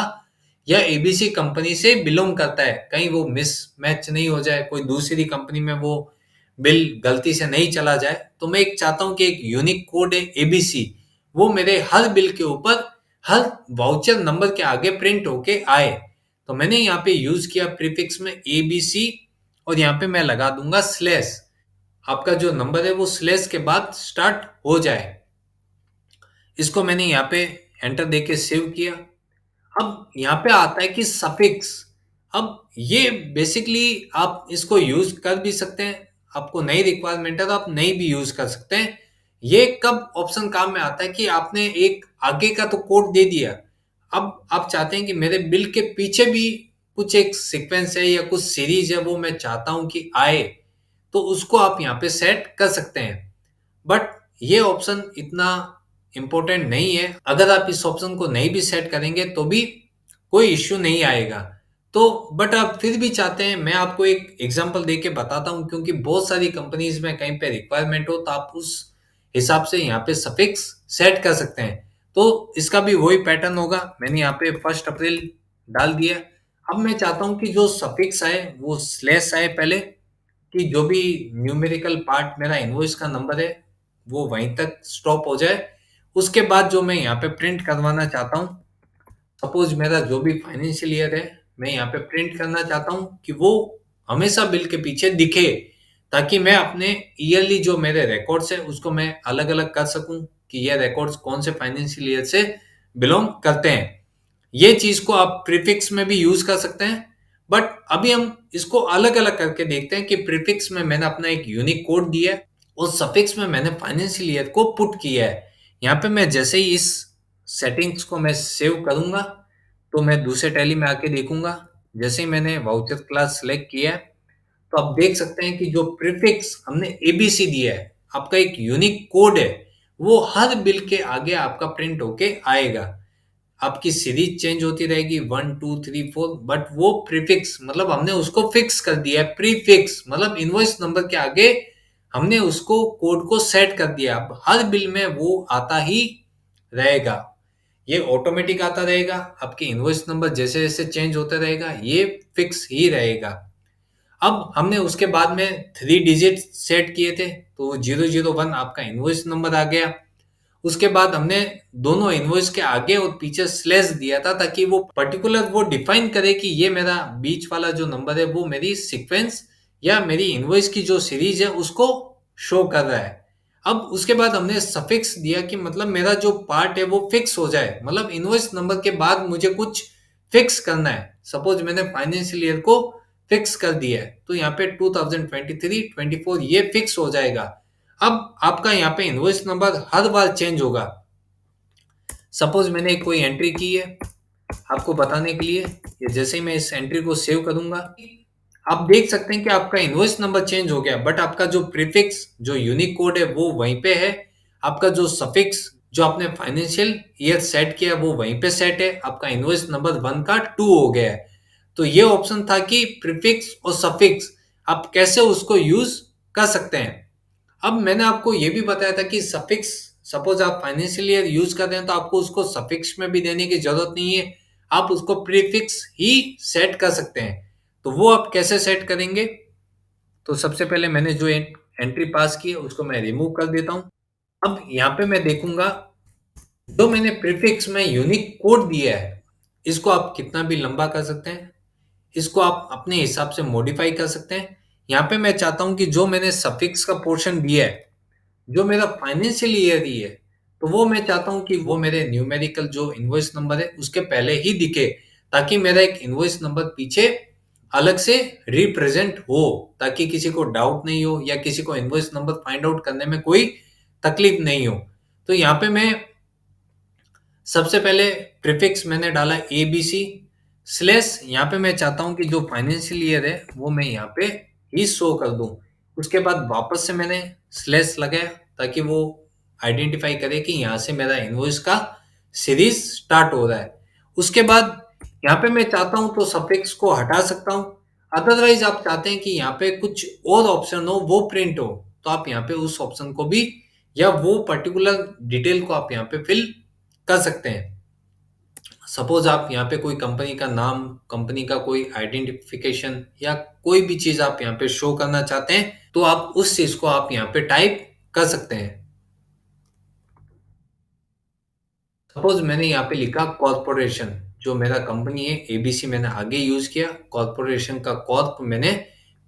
या एबीसी कंपनी से बिलोंग करता है, कहीं वो मिस मैच नहीं हो जाए, कोई दूसरी कंपनी में वो बिल गलती से नहीं चला जाए। तो मैं एक चाहता हूं कि एक यूनिक कोड है एबीसी वो मेरे हर बिल के ऊपर हर वाउचर नंबर के आगे प्रिंट होके आए। तो मैंने यहाँ पे यूज किया प्रीफिक्स में एबीसी और यहाँ पे मैं लगा दूंगा स्लैश। आपका जो नंबर है वो स्लैश के बाद स्टार्ट हो जाए। इसको मैंने यहाँ पे एंटर देके सेव किया। अब यहाँ पे आता है कि सफिक्स। अब ये बेसिकली आप इसको यूज कर भी सकते हैं, आपको नई रिक्वायरमेंट है तो आप नहीं भी यूज कर सकते हैं। ये कब ऑप्शन काम में आता है कि आपने एक आगे का तो कोड दे दिया, अब आप चाहते हैं कि मेरे बिल के पीछे भी कुछ एक सीक्वेंस है या कुछ सीरीज है वो मैं चाहता हूं कि आए, तो उसको आप यहाँ पे सेट कर सकते हैं। बट ये ऑप्शन इतना इम्पोर्टेंट नहीं है, अगर आप इस ऑप्शन को नहीं भी सेट करेंगे तो भी कोई इश्यू नहीं आएगा। तो बट आप फिर भी चाहते हैं, मैं आपको एक एग्जांपल देके बताता हूं क्योंकि बहुत सारी कंपनीज में कहीं पे रिक्वायरमेंट हो तो आप उस हिसाब से यहाँ पे सफिक्स सेट कर सकते हैं। तो इसका भी वही पैटर्न होगा, मैंने यहाँ पे 1 अप्रैल डाल दिया। अब मैं चाहता हूँ कि जो सफिक्स आए वो स्लैश आए पहले, कि जो भी न्यूमेरिकल पार्ट मेरा इनवॉइस का नंबर है वो वहीं तक स्टॉप हो जाए। उसके बाद जो मैं यहाँ पे प्रिंट करवाना चाहता हूँ, सपोज मेरा जो भी फाइनेंशियल ईयर है मैं यहाँ पे प्रिंट करना चाहता हूँ कि वो हमेशा बिल के पीछे दिखे, ताकि मैं अपने ईयरली जो मेरे रिकॉर्ड्स है उसको मैं अलग अलग कर सकूं कि ये रिकॉर्ड्स कौन से फाइनेंशियल ईयर से बिलोंग करते हैं। ये चीज को आप प्रीफिक्स में भी यूज कर सकते हैं। बट अभी हम इसको अलग अलग करके देखते हैं कि प्रीफिक्स में मैंने अपना एक यूनिक कोड दिया है और सफिक्स में मैंने फाइनेंशियल ईयर को पुट किया है। यहाँ पे मैं जैसे ही इस सेटिंग्स को मैं सेव करूंगा तो मैं दूसरे टैली में आके देखूंगा, जैसे ही मैंने वाउचर क्लास सेलेक्ट किया है तो आप देख सकते हैं कि जो प्रीफिक्स हमने एबीसी दिया है, आपका एक यूनिक कोड है, वो हर बिल के आगे आपका प्रिंट होके आएगा। आपकी सीरीज चेंज होती रहेगी 1 2 3 4, बट वो प्रीफिक्स मतलब हमने उसको फिक्स कर दिया है। प्रीफिक्स मतलब इनवॉइस नंबर के आगे हमने उसको कोड को सेट कर दिया, अब हर बिल में वो आता ही रहेगा। ये ऑटोमेटिक आता रहेगा, आपके इनवॉइस नंबर जैसे जैसे चेंज होता रहेगा ये फिक्स ही रहेगा। अब हमने उसके बाद में 3 डिजिट सेट किए थे तो 001 आपका इनवॉइस नंबर आ गया। उसके बाद हमने दोनों इनवॉइस के आगे और पीछे स्लैश दिया था ताकि वो पर्टिकुलर वो डिफाइन करे कि ये मेरा बीच वाला जो नंबर है वो मेरी सीक्वेंस या मेरी इनवॉइस की जो सीरीज है उसको शो कर रहा है। अब उसके बाद हमने सफिक्स दिया कि मतलब मेरा जो पार्ट है वो फिक्स हो जाए, मतलब इनवॉइस नंबर के बाद मुझे कुछ फिक्स करना है। सपोज मैंने फाइनेंशियल ईयर को फिक्स कर दिया है तो यहाँ पे 2023-24 ये फिक्स हो जाएगा। अब आपका यहाँ पे इनवॉइस नंबर हर बार चेंज होगा। सपोज मैंने कोई एंट्री की है आपको बताने के लिए, ये जैसे ही मैं इस एंट्री को सेव करूंगा आप देख सकते हैं कि आपका इनवॉइस नंबर चेंज हो गया, बट आपका जो प्रीफिक्स जो यूनिक कोड है वो वहीं पे है। आपका जो सफिक्स जो आपने फाइनेंशियल ईयर सेट किया वो वहीं पे सेट है। आपका इनवॉइस नंबर 1 का 2 हो गया है। तो ये ऑप्शन था कि प्रीफिक्स और सफिक्स आप कैसे उसको यूज कर सकते हैं। अब मैंने आपको ये भी बताया था कि सफिक्स सपोज आप फाइनेंशियल ईयर यूज कर रहे हैं तो आपको उसको सफिक्स में भी देने की जरूरत नहीं है, आप उसको प्रीफिक्स ही सेट कर सकते हैं। तो वो आप कैसे सेट करेंगे, तो सबसे पहले मैंने जो एंट्री पास की है उसको मैं रिमूव कर देता हूं। अब यहाँ पे मैं देखूंगा जो मैंने प्रीफिक्स में यूनिक कोड दिया है इसको आप कितना भी लंबा कर सकते हैं, इसको आप अपने हिसाब से मॉडिफाई कर सकते हैं। यहाँ पे मैं चाहता हूं कि जो मैंने सफिक्स का पोर्शन दिया है जो मेरा फाइनेंशियल ईयर ही है तो वो मैं चाहता हूं कि वो मेरे न्यूमेरिकल जो इनवॉइस नंबर है उसके पहले ही दिखे, ताकि मेरा एक इनवॉइस नंबर पीछे अलग से रिप्रेजेंट हो, ताकि किसी को डाउट नहीं हो या किसी को इनवॉइस नंबर फाइंड आउट करने में कोई तकलीफ नहीं हो। तो यहाँ पे मैं सबसे पहले प्रीफिक्स मैंने डाला ABC स्लैश, यहाँ पे मैं चाहता हूँ कि जो फाइनेंशियल ईयर है वो मैं यहाँ पे ही शो कर दूं। उसके बाद वापस से मैंने स्लैश लगाया ताकि वो आइडेंटिफाई करे कि यहाँ से मेरा इनवॉइस का सीरीज स्टार्ट हो रहा है। उसके बाद यहाँ पे मैं चाहता हूँ तो सफिक्स को हटा सकता हूँ। अदरवाइज आप चाहते हैं कि यहाँ पे कुछ और ऑप्शन हो वो प्रिंट हो, तो आप यहाँ पे उस ऑप्शन को भी या वो पर्टिकुलर डिटेल को आप यहाँ पे फिल कर सकते हैं। सपोज आप यहाँ पे कोई कंपनी का नाम, कंपनी का कोई आइडेंटिफिकेशन या कोई भी चीज आप यहाँ पे शो करना चाहते हैं, तो आप उस चीज को आप यहाँ पे टाइप कर सकते हैं। सपोज मैंने यहाँ पे लिखा कॉर्पोरेशन, जो मेरा कंपनी है ABC मैंने आगे यूज किया, कॉर्पोरेशन का कॉर्प मैंने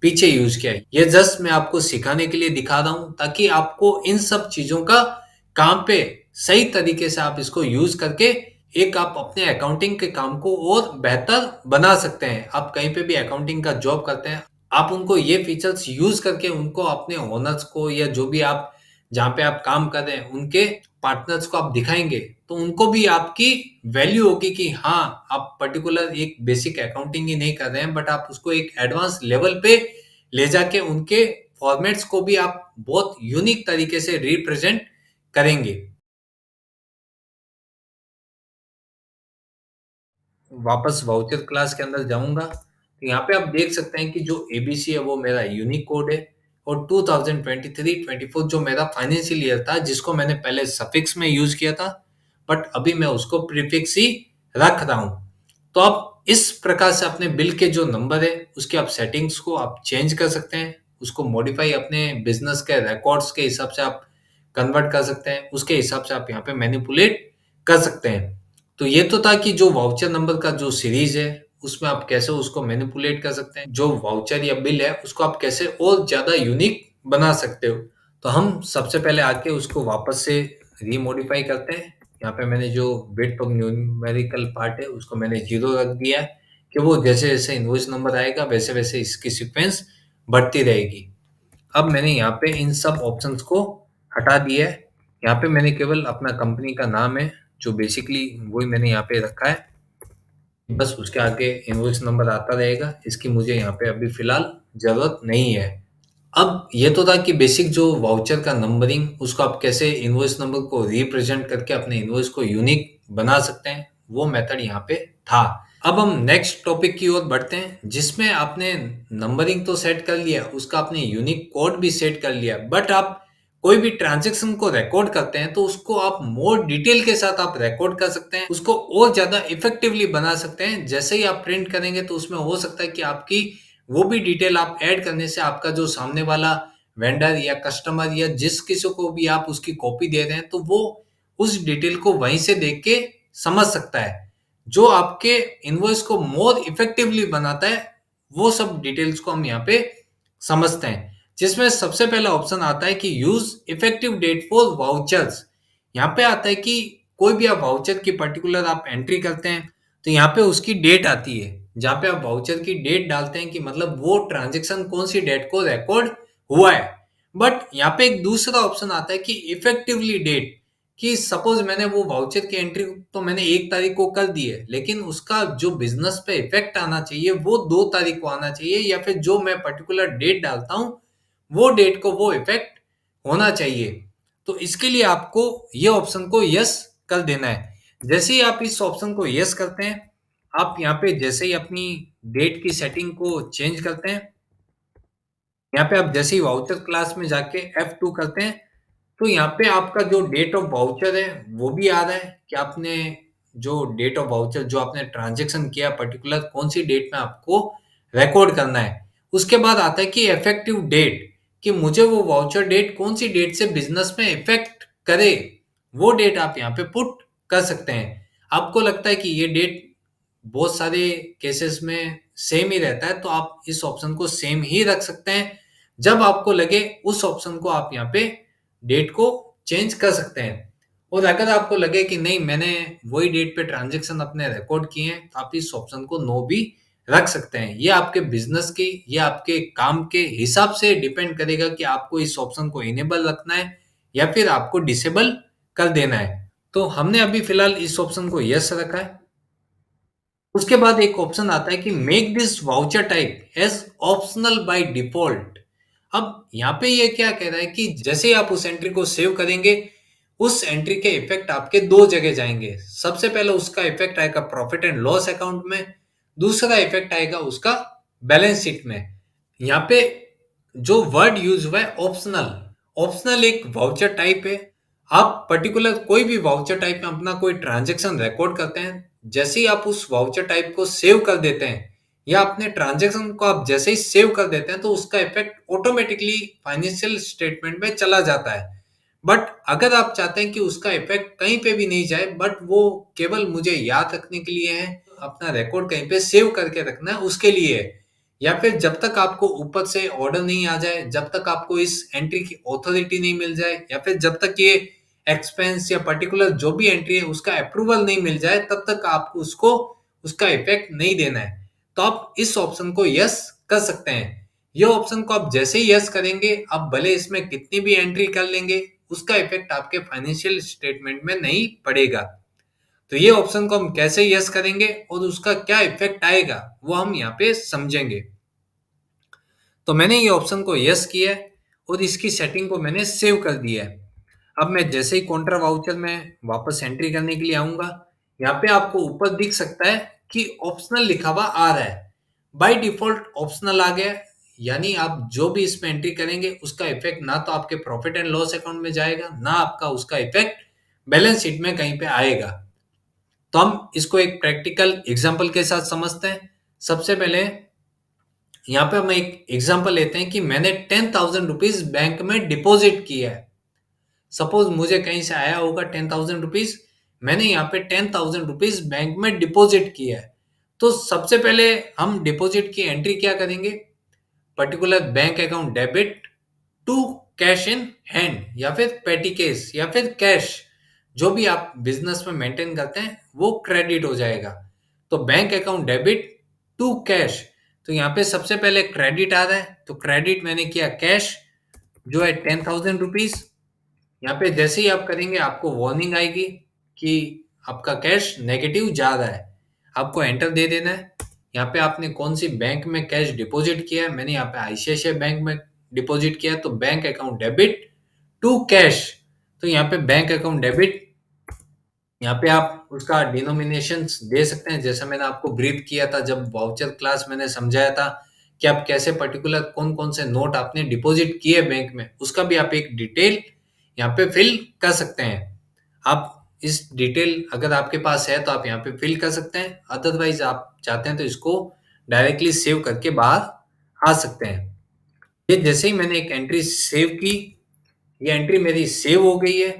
पीछे यूज किया। ये जस्ट मैं आपको सिखाने के लिए दिखा रहा हूं ताकि आपको इन सब चीजों का काम पे सही तरीके से आप इसको यूज करके एक आप अपने अकाउंटिंग के काम को और बेहतर बना सकते हैं। आप कहीं पे भी अकाउंटिंग का जॉब करते हैं, आप उनको ये फीचर्स यूज करके उनको अपने ओनर्स को या जो भी आप जहाँ पे आप काम कर रहे हैं उनके पार्टनर्स को आप दिखाएंगे, तो उनको भी आपकी वैल्यू होगी कि हाँ, आप पर्टिकुलर एक बेसिक अकाउंटिंग ही नहीं कर रहे हैं, बट आप उसको एक एडवांस लेवल पे ले जाके उनके फॉर्मेट्स को भी आप बहुत यूनिक तरीके से रिप्रेजेंट करेंगे। वापस वाउचर क्लास के अंदर जाऊंगा तो यहाँ पे आप देख सकते हैं कि जो ABC है वो मेरा यूनिक कोड है, और 2023-24 जो मेरा फाइनेंशियल ईयर था जिसको मैंने पहले सफिक्स में यूज किया था, बट अभी मैं उसको प्रीफिक्स ही रख रहा हूँ। तो आप इस प्रकार से अपने बिल के जो नंबर है उसके आप सेटिंग्स को आप चेंज कर सकते हैं, उसको मॉडिफाई अपने बिजनेस के रिकॉर्ड्स के हिसाब से आप कन्वर्ट कर सकते हैं, उसके हिसाब से आप यहाँ पे मैनिपुलेट कर सकते हैं। तो ये तो था कि जो वाउचर नंबर का जो सीरीज है उसमें आप कैसे उसको मैनिपुलेट कर सकते हैं, जो वाउचर या बिल है उसको आप कैसे और ज्यादा यूनिक बना सकते हो। तो हम सबसे पहले आके उसको वापस से रीमॉडिफाई करते हैं। यहाँ पे मैंने जो बिट ऑफ न्यूमेरिकल पार्ट है उसको मैंने 0 रख दिया है कि वो जैसे जैसे इनवॉइस नंबर आएगा वैसे वैसे इसकी सीक्वेंस बढ़ती रहेगी। अब मैंने यहाँ पे इन सब ऑप्शंस को हटा दिया है। यहाँ पे मैंने केवल अपना कंपनी का नाम है जो बेसिकली वही मैंने यहाँ पे रखा है, बस उसके आगे इनवॉइस नंबर आता रहेगा, इसकी मुझे यहाँ पे अभी फिलहाल जरूरत नहीं है। अब ये तो था कि बेसिक जो वाउचर का नंबरिंग उसको आप कैसे इनवॉइस नंबर को रिप्रेजेंट करके अपने इनवॉइस को यूनिक बना सकते हैं, वो मेथड यहाँ पे था। अब हम नेक्स्ट टॉपिक की ओर बढ़ते हैं जिसमें आपने नंबरिंग तो सेट कर लिया, उसका आपने यूनिक कोड भी सेट कर लिया, बट आप कोई भी ट्रांजैक्शन को रिकॉर्ड करते हैं तो उसको आप मोर डिटेल के साथ आप रिकॉर्ड कर सकते हैं, उसको और ज्यादा इफेक्टिवली बना सकते हैं। जैसे ही आप प्रिंट करेंगे तो उसमें हो सकता है कि आपकी वो भी डिटेल आप ऐड करने से आपका जो सामने वाला वेंडर या कस्टमर या जिस किसी को भी आप उसकी कॉपी दे रहे हैं तो वो उस डिटेल को वहीं से देख के समझ सकता है। जो आपके इनवॉइस को मोर इफेक्टिवली बनाता है वो सब डिटेल्स को हम यहाँ पे समझते हैं, जिसमें सबसे पहला ऑप्शन आता है कि use effective date for vouchers. यहाँ पे आता है कि कोई भी आप वाउचर की पर्टिकुलर आप एंट्री करते हैं तो यहाँ पे उसकी डेट आती है, जहाँ पे आप वाउचर की डेट डालते हैं कि मतलब वो ट्रांजेक्शन कौन सी डेट को रिकॉर्ड हुआ है। बट यहाँ पे एक दूसरा ऑप्शन आता है कि इफेक्टिवली डेट, कि सपोज मैंने वो वाउचर की एंट्री तो मैंने 1 तारीख को कर दी है, लेकिन उसका जो बिजनेस पे इफेक्ट आना चाहिए वो 2 तारीख को आना चाहिए, या फिर जो मैं पर्टिकुलर डेट डालता हूँ वो डेट को वो इफेक्ट होना चाहिए। तो इसके लिए आपको ये ऑप्शन को यस कर देना है। जैसे ही आप इस ऑप्शन को यस करते हैं, आप यहाँ पे जैसे ही अपनी डेट की सेटिंग को चेंज करते हैं, यहाँ पे आप जैसे ही वाउचर क्लास में जाके F2 करते हैं तो यहाँ पे आपका जो डेट ऑफ वाउचर है वो भी आ रहा है कि आपने जो डेट ऑफ वाउचर जो आपने ट्रांजेक्शन किया पर्टिकुलर कौन सी डेट में आपको रिकॉर्ड करना है। उसके बाद आता है कि इफेक्टिव डेट, कि मुझे वो वाउचर डेट कौन सी डेट से बिजनेस में इफेक्ट करे, वो डेट आप यहाँ पे पुट कर सकते हैं। आपको लगता है कि ये डेट बहुत सारे केसेस में सेम ही रहता है तो आप इस ऑप्शन को सेम ही रख सकते हैं। जब आपको लगे उस ऑप्शन को आप यहाँ पे डेट को चेंज कर सकते हैं। और अगर आपको लगे कि नहीं मैंने वही डेट पे ट्रांजेक्शन अपने रिकॉर्ड किए हैं तो आप इस ऑप्शन को नो भी रख सकते हैं। ये आपके बिज़नेस के या आपके काम के हिसाब से डिपेंड करेगा कि आपको इस ऑप्शन को इनेबल रखना है या फिर आपको डिसेबल कर देना है। तो हमने अभी फ़िलहाल इस ऑप्शन को यस रखा है। उसके बाद एक ऑप्शन आता है कि make this voucher type as optional by default. अब यहाँ पे ये क्या कह रहा है कि जैसे ही आप उस एंट्री को सेव करेंगे, उस एंट्री के इफ़ेक्ट आपके 2 जगह जाएँगे। सबसे पहले उसका इफ़ेक्ट आएगा प्रॉफ़िट एंड लॉस अकाउंट में, दूसरा इफ़ेक्ट आएगा उसका बैलेंस शीट में। यहाँ पे जो वर्ड यूज़ हुआ है ऑप्शनल, ऑप्शनल एक वाउचर टाइप है। आप पर्टिकुलर कोई भी वाउचर टाइप में अपना कोई ट्रांज़ैक्शन रिकॉर्ड करते हैं, जैसे ही आप उस वाउचर टाइप को सेव कर देते हैं या अपने ट्रांज़ैक्शन को आप जैसे ही सेव कर देते हैं, तो उसका इफ़ेक्ट ऑटोमैटिकली फाइनेंशियल स्टेटमेंट में चला जाता है। बट अगर आप चाहते हैं कि उसका इफ़ेक्ट कहीं पे भी नहीं जाए, बट वो केवल मुझे याद रखने के लिए है, अपना रिकॉर्ड कहीं पे सेव करके रखना है उसके लिए है, या फिर जब तक आपको ऊपर से ऑर्डर नहीं आ जाए, जब तक आपको इस एंट्री की ऑथोरिटी नहीं मिल जाए, या फिर जब तक ये एक्सपेंस या पर्टिकुलर जो भी एंट्री है उसका अप्रूवल नहीं मिल जाए, तब तक आपको उसको उसका इफेक्ट नहीं देना है। तो आप इस ऑप्शन को यस कर सकते हैं। ये ऑप्शन को आप जैसे ही यस करेंगे, आप भले इसमें कितनी भी एंट्री कर लेंगे, उसका इफेक्ट आपके फाइनेंशियल स्टेटमेंट में नहीं पड़ेगा। तो ये ऑप्शन को हम कैसे यस करेंगे और उसका क्या इफेक्ट आएगा, वो हम यहाँ पे समझेंगे। तो मैंने ये ऑप्शन को यस किया है और इसकी सेटिंग को मैंने सेव कर दिया है। अब मैं जैसे ही कॉन्ट्रा वाउचर में वापस एंट्री करने के लिए आऊँगा, यहाँ पे आपको ऊपर दिख सकता है कि ऑप्शनल लिखा हुआ आ रहा है। बाय डिफ़ॉल्ट ऑप्शनल आ गया है, यानी आप जो भी इसमें एंट्री करेंगे उसका इफ़ेक्ट ना तो आपके प्रॉफ़िट एंड लॉस अकाउंट में जाएगा, ना आपका उसका इफ़ेक्ट बैलेंस शीट में कहीं पे आएगा। तो हम इसको एक प्रैक्टिकल एग्ज़ाम्पल के साथ समझते हैं। सबसे पहले यहाँ पे हम एक एग्ज़ाम्पल लेते हैं कि मैंने ₹10,000 बैंक में डिपॉज़िट किया है। सपोज मुझे कहीं से आया होगा ₹10,000, मैंने यहाँ पे ₹10,000 बैंक में डिपॉजिट किया है। तो सबसे पहले हम डिपॉजिट की एंट्री क्या करेंगे, particular bank account debit to cash in hand या फिर पेटी केस या फिर कैश, जो भी आप बिजनेस में मेंटेन करते हैं वो क्रेडिट हो जाएगा। तो bank account debit to cash, तो यहाँ पे सबसे पहले क्रेडिट आ रहा है, तो क्रेडिट मैंने किया कैश जो है ₹10,000। यहाँ पे जैसे ही आप करेंगे आपको वार्निंग आएगी कि आपका कैश नेगेटिव जा रहा है। आपको एंटर दे देना है। यहाँ पे आपने कौन सी बैंक में कैश डिपॉजिट किया है, मैंने यहाँ पे आईसीआईसीआई बैंक में डिपॉजिट किया है, तो bank account debit to cash. तो यहाँ पे बैंक अकाउंट डेबिट, यहाँ पे आप उसका डिनोमिनेशंस दे सकते हैं, जैसा मैंने आपको ब्रीफ किया था जब वाउचर क्लास मैंने समझाया था कि आप कैसे पर्टिकुलर कौन-कौन से नोट आपने डिपॉजिट किए बैंक में, उसका भी आप एक डिटेल यहाँ पे फिल कर सकते हैं। आप इस डिटेल अगर आपके पास है तो आप यहाँ पे फिल कर सकते हैं, अदरवाइज़ आप चाहते हैं तो इसको डायरेक्टली सेव करके बाहर आ सकते हैं। ये जैसे ही मैंने एक एंट्री सेव की, ये एंट्री मेरी सेव हो गई है,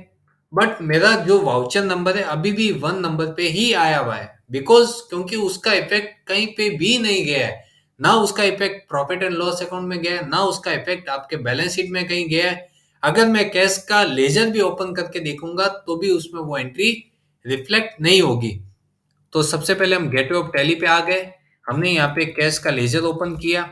बट मेरा जो वाउचर नंबर है अभी भी 1 नंबर पे ही आया हुआ है, बिकॉज़ क्योंकि उसका इफ़ेक्ट कहीं पे भी नहीं गया है। ना उसका effect profit and loss account में गया है, ना उसका इफ़ेक्ट आपके बैलेंस शीट में कहीं गया है। अगर मैं कैश का लेजर भी ओपन करके देखूँगा, तो भी उसमें वो एंट्री रिफ्लेक्ट नहीं होगी। तो सबसे पहले हम गेटवे ऑफ टैली पे आ गए। हमने यहाँ पे कैश का लेजर ओपन किया।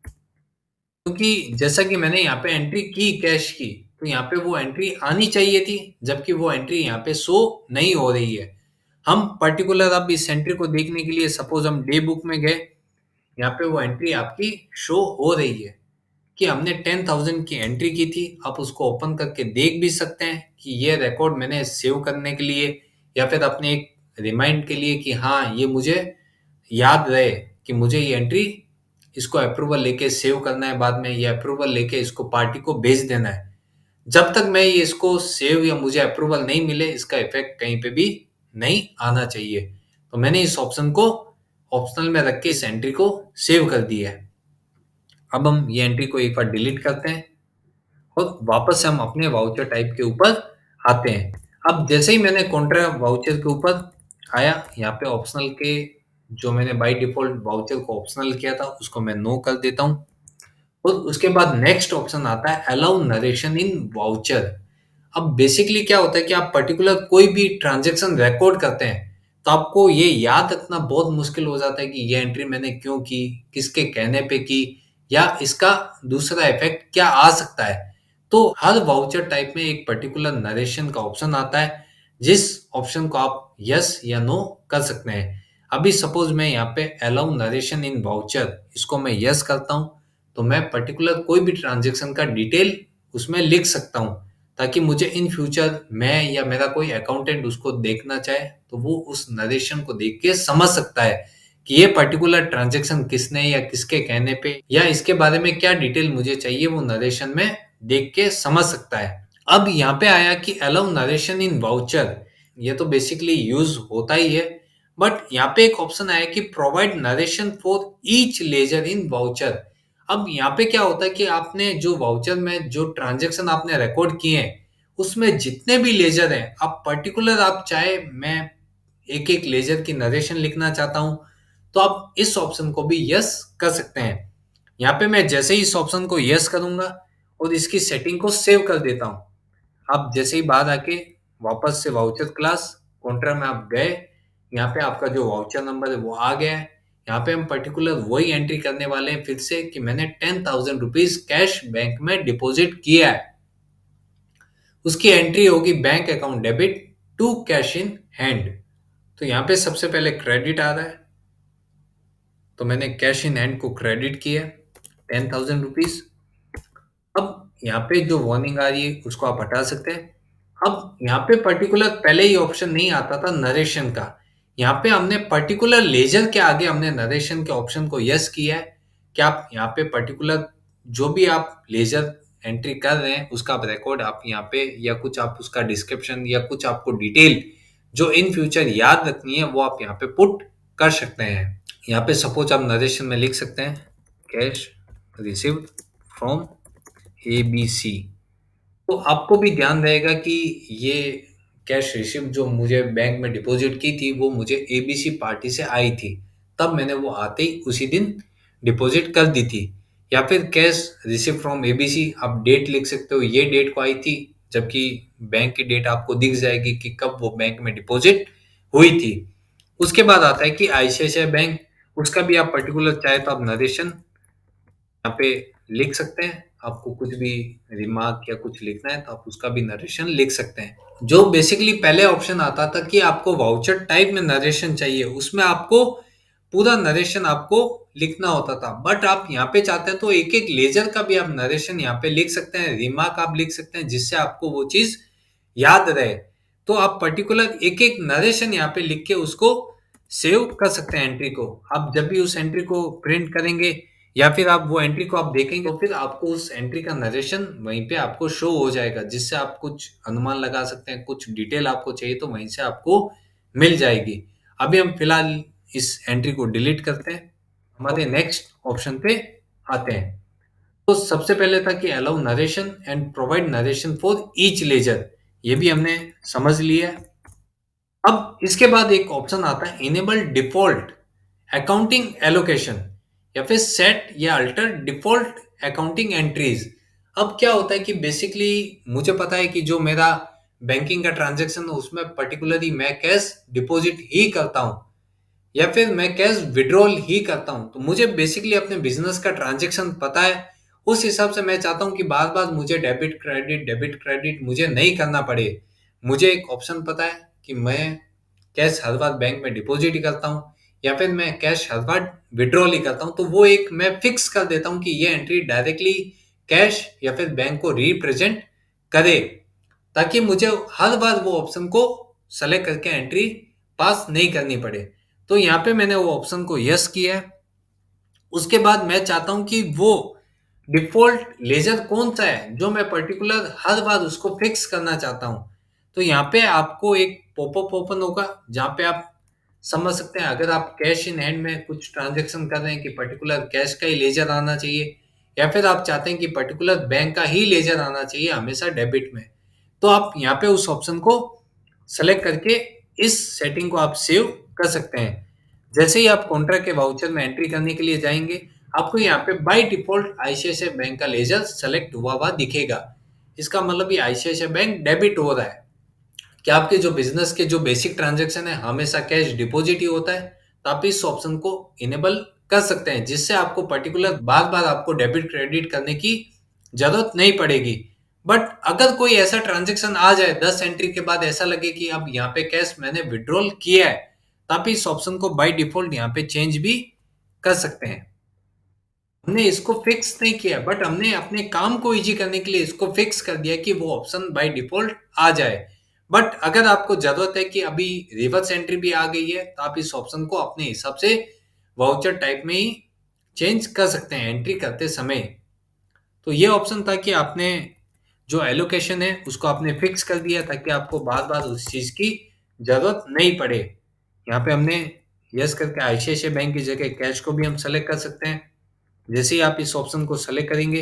क्योंकि जैसा कि मैंने यहाँ पे एंट्री की कैश की, तो यहाँ पे वो एंट्री आनी चाहिए थी, जबकि वो एंट्री यहाँ पे शो नहीं हो रही है। हम पर्टिकुलर अब इस एंट्री को देखने के लिए सपोज़ हम डे बुक में गए, यहाँ पे वो एंट्री आपकी शो हो रही है कि हमने 10,000 की एंट्री की थी। आप उसको ओपन करके देख भी सकते हैं कि ये रिकॉर्ड मैंने सेव करने के लिए या फिर अपने एक रिमाइंड के लिए कि हाँ, ये मुझे याद रहे कि मुझे ये एंट्री इसको अप्रूवल लेके सेव करना है, बाद में ये अप्रूवल लेके इसको पार्टी को भेज देना है। जब तक मैं ये इसको सेव या मुझे अप्रूवल नहीं मिले, इसका इफ़ेक्ट कहीं पे भी नहीं आना चाहिए। तो मैंने इस ऑप्शन को ऑप्शनल में रख के इस एंट्री को सेव कर दिया है। अब हम ये एंट्री को एक बार डिलीट करते हैं और वापस से हम अपने वाउचर टाइप के ऊपर आते हैं। अब जैसे ही मैंने कॉन्ट्रा वाउचर के ऊपर आया, यहाँ पे ऑप्शनल के जो मैंने बाय डिफ़ॉल्ट वाउचर को ऑप्शनल किया था, उसको मैं नो कर देता हूँ। और उसके बाद नेक्स्ट ऑप्शन आता है अलाउ नरेशन इन वाउचर। अब बेसिकली क्या होता है कि आप पर्टिकुलर कोई भी ट्रांज़ैक्शन रिकॉर्ड करते हैं, तो आपको ये याद रखना बहुत मुश्किल हो जाता है कि ये एंट्री मैंने क्यों की, किसके कहने पे की या इसका दूसरा इफ़ेक्ट क्या आ सकता है। तो हर वाउचर टाइप में एक पर्टिकुलर नरेशन का ऑप्शन आता है, जिस ऑप्शन को आप यस या नो कर सकते हैं। अभी सपोज़ मैं यहाँ पे अलाउ नरेशन इन वाउचर इसको मैं यस करता हूँ, तो मैं पर्टिकुलर कोई भी ट्रांज़ैक्शन का डिटेल उसमें लिख सकता हूँ, ताकि मुझे इन फ्यूचर मैं या मेरा कोई अकाउंटेंट उसको देखना चाहे, तो वो उस नरेशन को देख के समझ सकता है कि ये पर्टिकुलर ट्रांज़ैक्शन किसने या किसके कहने पे या इसके बारे में क्या डिटेल मुझे चाहिए, वो नरेशन में देख के समझ सकता है। अब यहाँ पे आया कि अलाउ नरेशन इन वाउचर, ये तो बेसिकली यूज़ होता ही है, बट यहाँ पे एक ऑप्शन आया कि provide narration for each ledger in voucher. अब यहाँ पे क्या होता है कि आपने जो वाउचर में जो ट्रांज़ैक्शन आपने रिकॉर्ड किए हैं, उसमें जितने भी लेजर हैं, आप पर्टिकुलर आप चाहे मैं एक-एक लेजर की नरेशन लिखना चाहता हूँ, तो आप इस ऑप्शन को भी यस कर सकते हैं। यहाँ पे मैं जैसे ही इस ऑप्शन को यस करूँगा और इसकी सेटिंग को सेव कर देता हूँ। आप जैसे ही बाहर आके वापस से वाउचर क्लास काउंटर में आप गए, यहाँ पे आपका जो वाउचर नंबर है वो आ गया है। यहाँ पे हम पर्टिकुलर वही एंट्री करने वाले हैं फिर से कि मैंने 10,000 रुपीज़ कैश बैंक में डिपॉज़िट किया है। उसकी एंट्री होगी bank account debit to cash in hand. तो यहाँ पे सबसे पहले क्रेडिट आ रहा है, तो मैंने कैश इन हैंड को क्रेडिट किया 10,000 रुपीज़। अब यहाँ पे जो वार्निंग आ रही है उसको आप हटा सकते हैं। अब यहाँ पे पर्टिकुलर पहले ही ऑप्शन नहीं आता था नरेशन का। यहाँ पे हमने पर्टिकुलर लेजर के आगे हमने नरेशन के ऑप्शन को यस किया है कि आप यहाँ पे पर्टिकुलर जो भी आप लेजर एंट्री कर रहे हैं उसका आप रिकॉर्ड आप यहाँ पे या कुछ आप उसका डिस्क्रिप्शन या कुछ आपको डिटेल जो इन फ्यूचर याद रखनी है वो आप यहाँ पे पुट कर सकते हैं। यहाँ पे सपोज आप नरेशन में लिख सकते हैं कैश रिसीव्ड फ्रॉम एबीसी। तो आपको भी ध्यान रहेगा कि ये कैश रिसीप्ट जो मुझे बैंक में डिपॉजिट की थी वो मुझे एबीसी पार्टी से आई थी, तब मैंने वो आते ही उसी दिन डिपॉजिट कर दी थी। या फिर कैश रिसीप्ट फ्रॉम एबीसी आप डेट लिख सकते हो, ये डेट को आई थी, जबकि बैंक की डेट आपको दिख जाएगी कि कब वो बैंक में डिपॉजिट हुई थी। उसके बाद आता है कि आईसीआईसीआई बैंक, उसका भी आप पर्टिकुलर चाहे तो आप नरेशन यहाँ पे लिख सकते हैं। आपको कुछ भी रिमार्क या कुछ लिखना है तो आप उसका भी नरेशन लिख सकते हैं। जो बेसिकली पहले ऑप्शन आता था कि आपको वाउचर टाइप में नरेशन चाहिए, उसमें आपको पूरा नरेशन आपको लिखना होता था, बट आप यहाँ पे चाहते हैं तो एक एक लेजर का भी आप नरेशन यहाँ पे लिख सकते हैं, रिमार्क आप लिख सकते हैं, जिससे आपको वो चीज याद रहे। तो आप पर्टिकुलर एक एक नरेशन यहाँ पे लिख के उसको सेव कर सकते हैं एंट्री को। आप जब भी उस एंट्री को प्रिंट करेंगे या फिर आप वो एंट्री को आप देखेंगे तो फिर आपको उस एंट्री का नरेशन वहीं पे आपको शो हो जाएगा, जिससे आप कुछ अनुमान लगा सकते हैं, कुछ डिटेल आपको चाहिए तो वहीं से आपको मिल जाएगी। अभी हम फिलहाल इस एंट्री को डिलीट करते हैं, हमारे नेक्स्ट ऑप्शन पे आते हैं। तो सबसे पहले था कि allow narration and provide narration for each ledger, ये भी हमने समझ लिया। अब इसके बाद एक ऑप्शन आता है इनेबल डिफॉल्ट अकाउंटिंग एलोकेशन या फिर सेट या अल्टर डिफॉल्ट अकाउंटिंग एंट्रीज। अब क्या होता है कि बेसिकली मुझे पता है कि जो मेरा बैंकिंग का ट्रांजैक्शन है उसमें पर्टिकुलरली मैं कैश डिपॉजिट ही करता हूँ या फिर मैं कैश विड्रॉल ही करता हूँ, तो मुझे बेसिकली अपने बिजनेस का ट्रांजैक्शन पता है। उस हिसाब से मैं चाहता हूँ कि बार बार मुझे डेबिट क्रेडिट मुझे नहीं करना पड़े। मुझे एक ऑप्शन पता है कि मैं कैश हर बार बैंक में डिपॉजिट ही करता हूँ या फिर मैं कैश हर बार विड्रॉल ही करता हूँ, तो वो एक मैं फिक्स कर देता हूँ कि ये एंट्री डायरेक्टली कैश या फिर बैंक को रिप्रेजेंट करे, ताकि मुझे हर बार वो ऑप्शन को सेलेक्ट करके एंट्री पास नहीं करनी पड़े। तो यहाँ पे मैंने वो ऑप्शन को यस किया है। उसके बाद मैं चाहता हूँ कि वो डिफ़ॉल्ट लेज़र कौन-सा है, जो मैं पर्टिकुलर हर बार उसको फिक्स करना चाहता हूँ। तो यहाँ पे आपको एक पॉपअप ओपन होगा, जहाँ पे आप समझ सकते हैं अगर आप कैश इन हैंड में कुछ ट्रांज़ैक्शन कर रहे हैं कि पर्टिकुलर कैश का ही लेज़र आना चाहिए या फिर आप चाहते हैं कि पर्टिकुलर बैंक का ही लेज़र आना चाहिए हमेशा डेबिट में। तो आप यहाँ पे उस ऑप्शन को सेलेक्ट करके इस सेटिंग को आप सेव कर सकते हैं। जैसे ही आप कॉन्ट्रैक्ट के वाउचर में एंट्री करने के लिए जाएँगे, आपको यहाँ पे बाय डिफ़ॉल्ट आईसीआईसीआई बैंक का लेज़र सेलेक्ट हुआ दिखेगा। इसका मतलब ये आईसीआईसीआई बैंक डेबिट हो रहा है। कि आपके जो बिजनेस के जो बेसिक ट्रांजैक्शन है हमेशा कैश डिपॉजिट ही होता है, तो आप इस ऑप्शन को इनेबल कर सकते हैं, जिससे आपको पर्टिकुलर बार-बार आपको डेबिट क्रेडिट करने की ज़रूरत नहीं पड़ेगी। बट अगर कोई ऐसा ट्रांजैक्शन आ जाए 10 एंट्री के बाद ऐसा लगे कि अब यहाँ पे कैश मैंने विथड्रॉल किया है, तो आप इस ऑप्शन को बाय डिफ़ॉल्ट यहाँ पे चेंज भी कर सकते हैं। हमने इसको फिक्स नहीं किया बट हमने अपने काम को इजी करने के लिए इसको फिक्स कर दिया कि वो ऑप्शन बाय डिफॉल्ट आ जाए। बट अगर आपको जरूरत है कि अभी रिवर्स एंट्री भी आ गई है, तो आप इस ऑप्शन को अपने हिसाब से वाउचर टाइप में ही चेंज कर सकते हैं एंट्री करते समय। तो ये ऑप्शन था कि आपने जो एलोकेशन है उसको आपने फिक्स कर दिया ताकि आपको बार बार उस चीज की जरूरत नहीं पड़े। यहाँ पे हमने यस करके आईसीआईसीआई बैंक की जगह कैश को भी हम सेलेक्ट कर सकते हैं। जैसे ही आप इस ऑप्शन को सेलेक्ट करेंगे,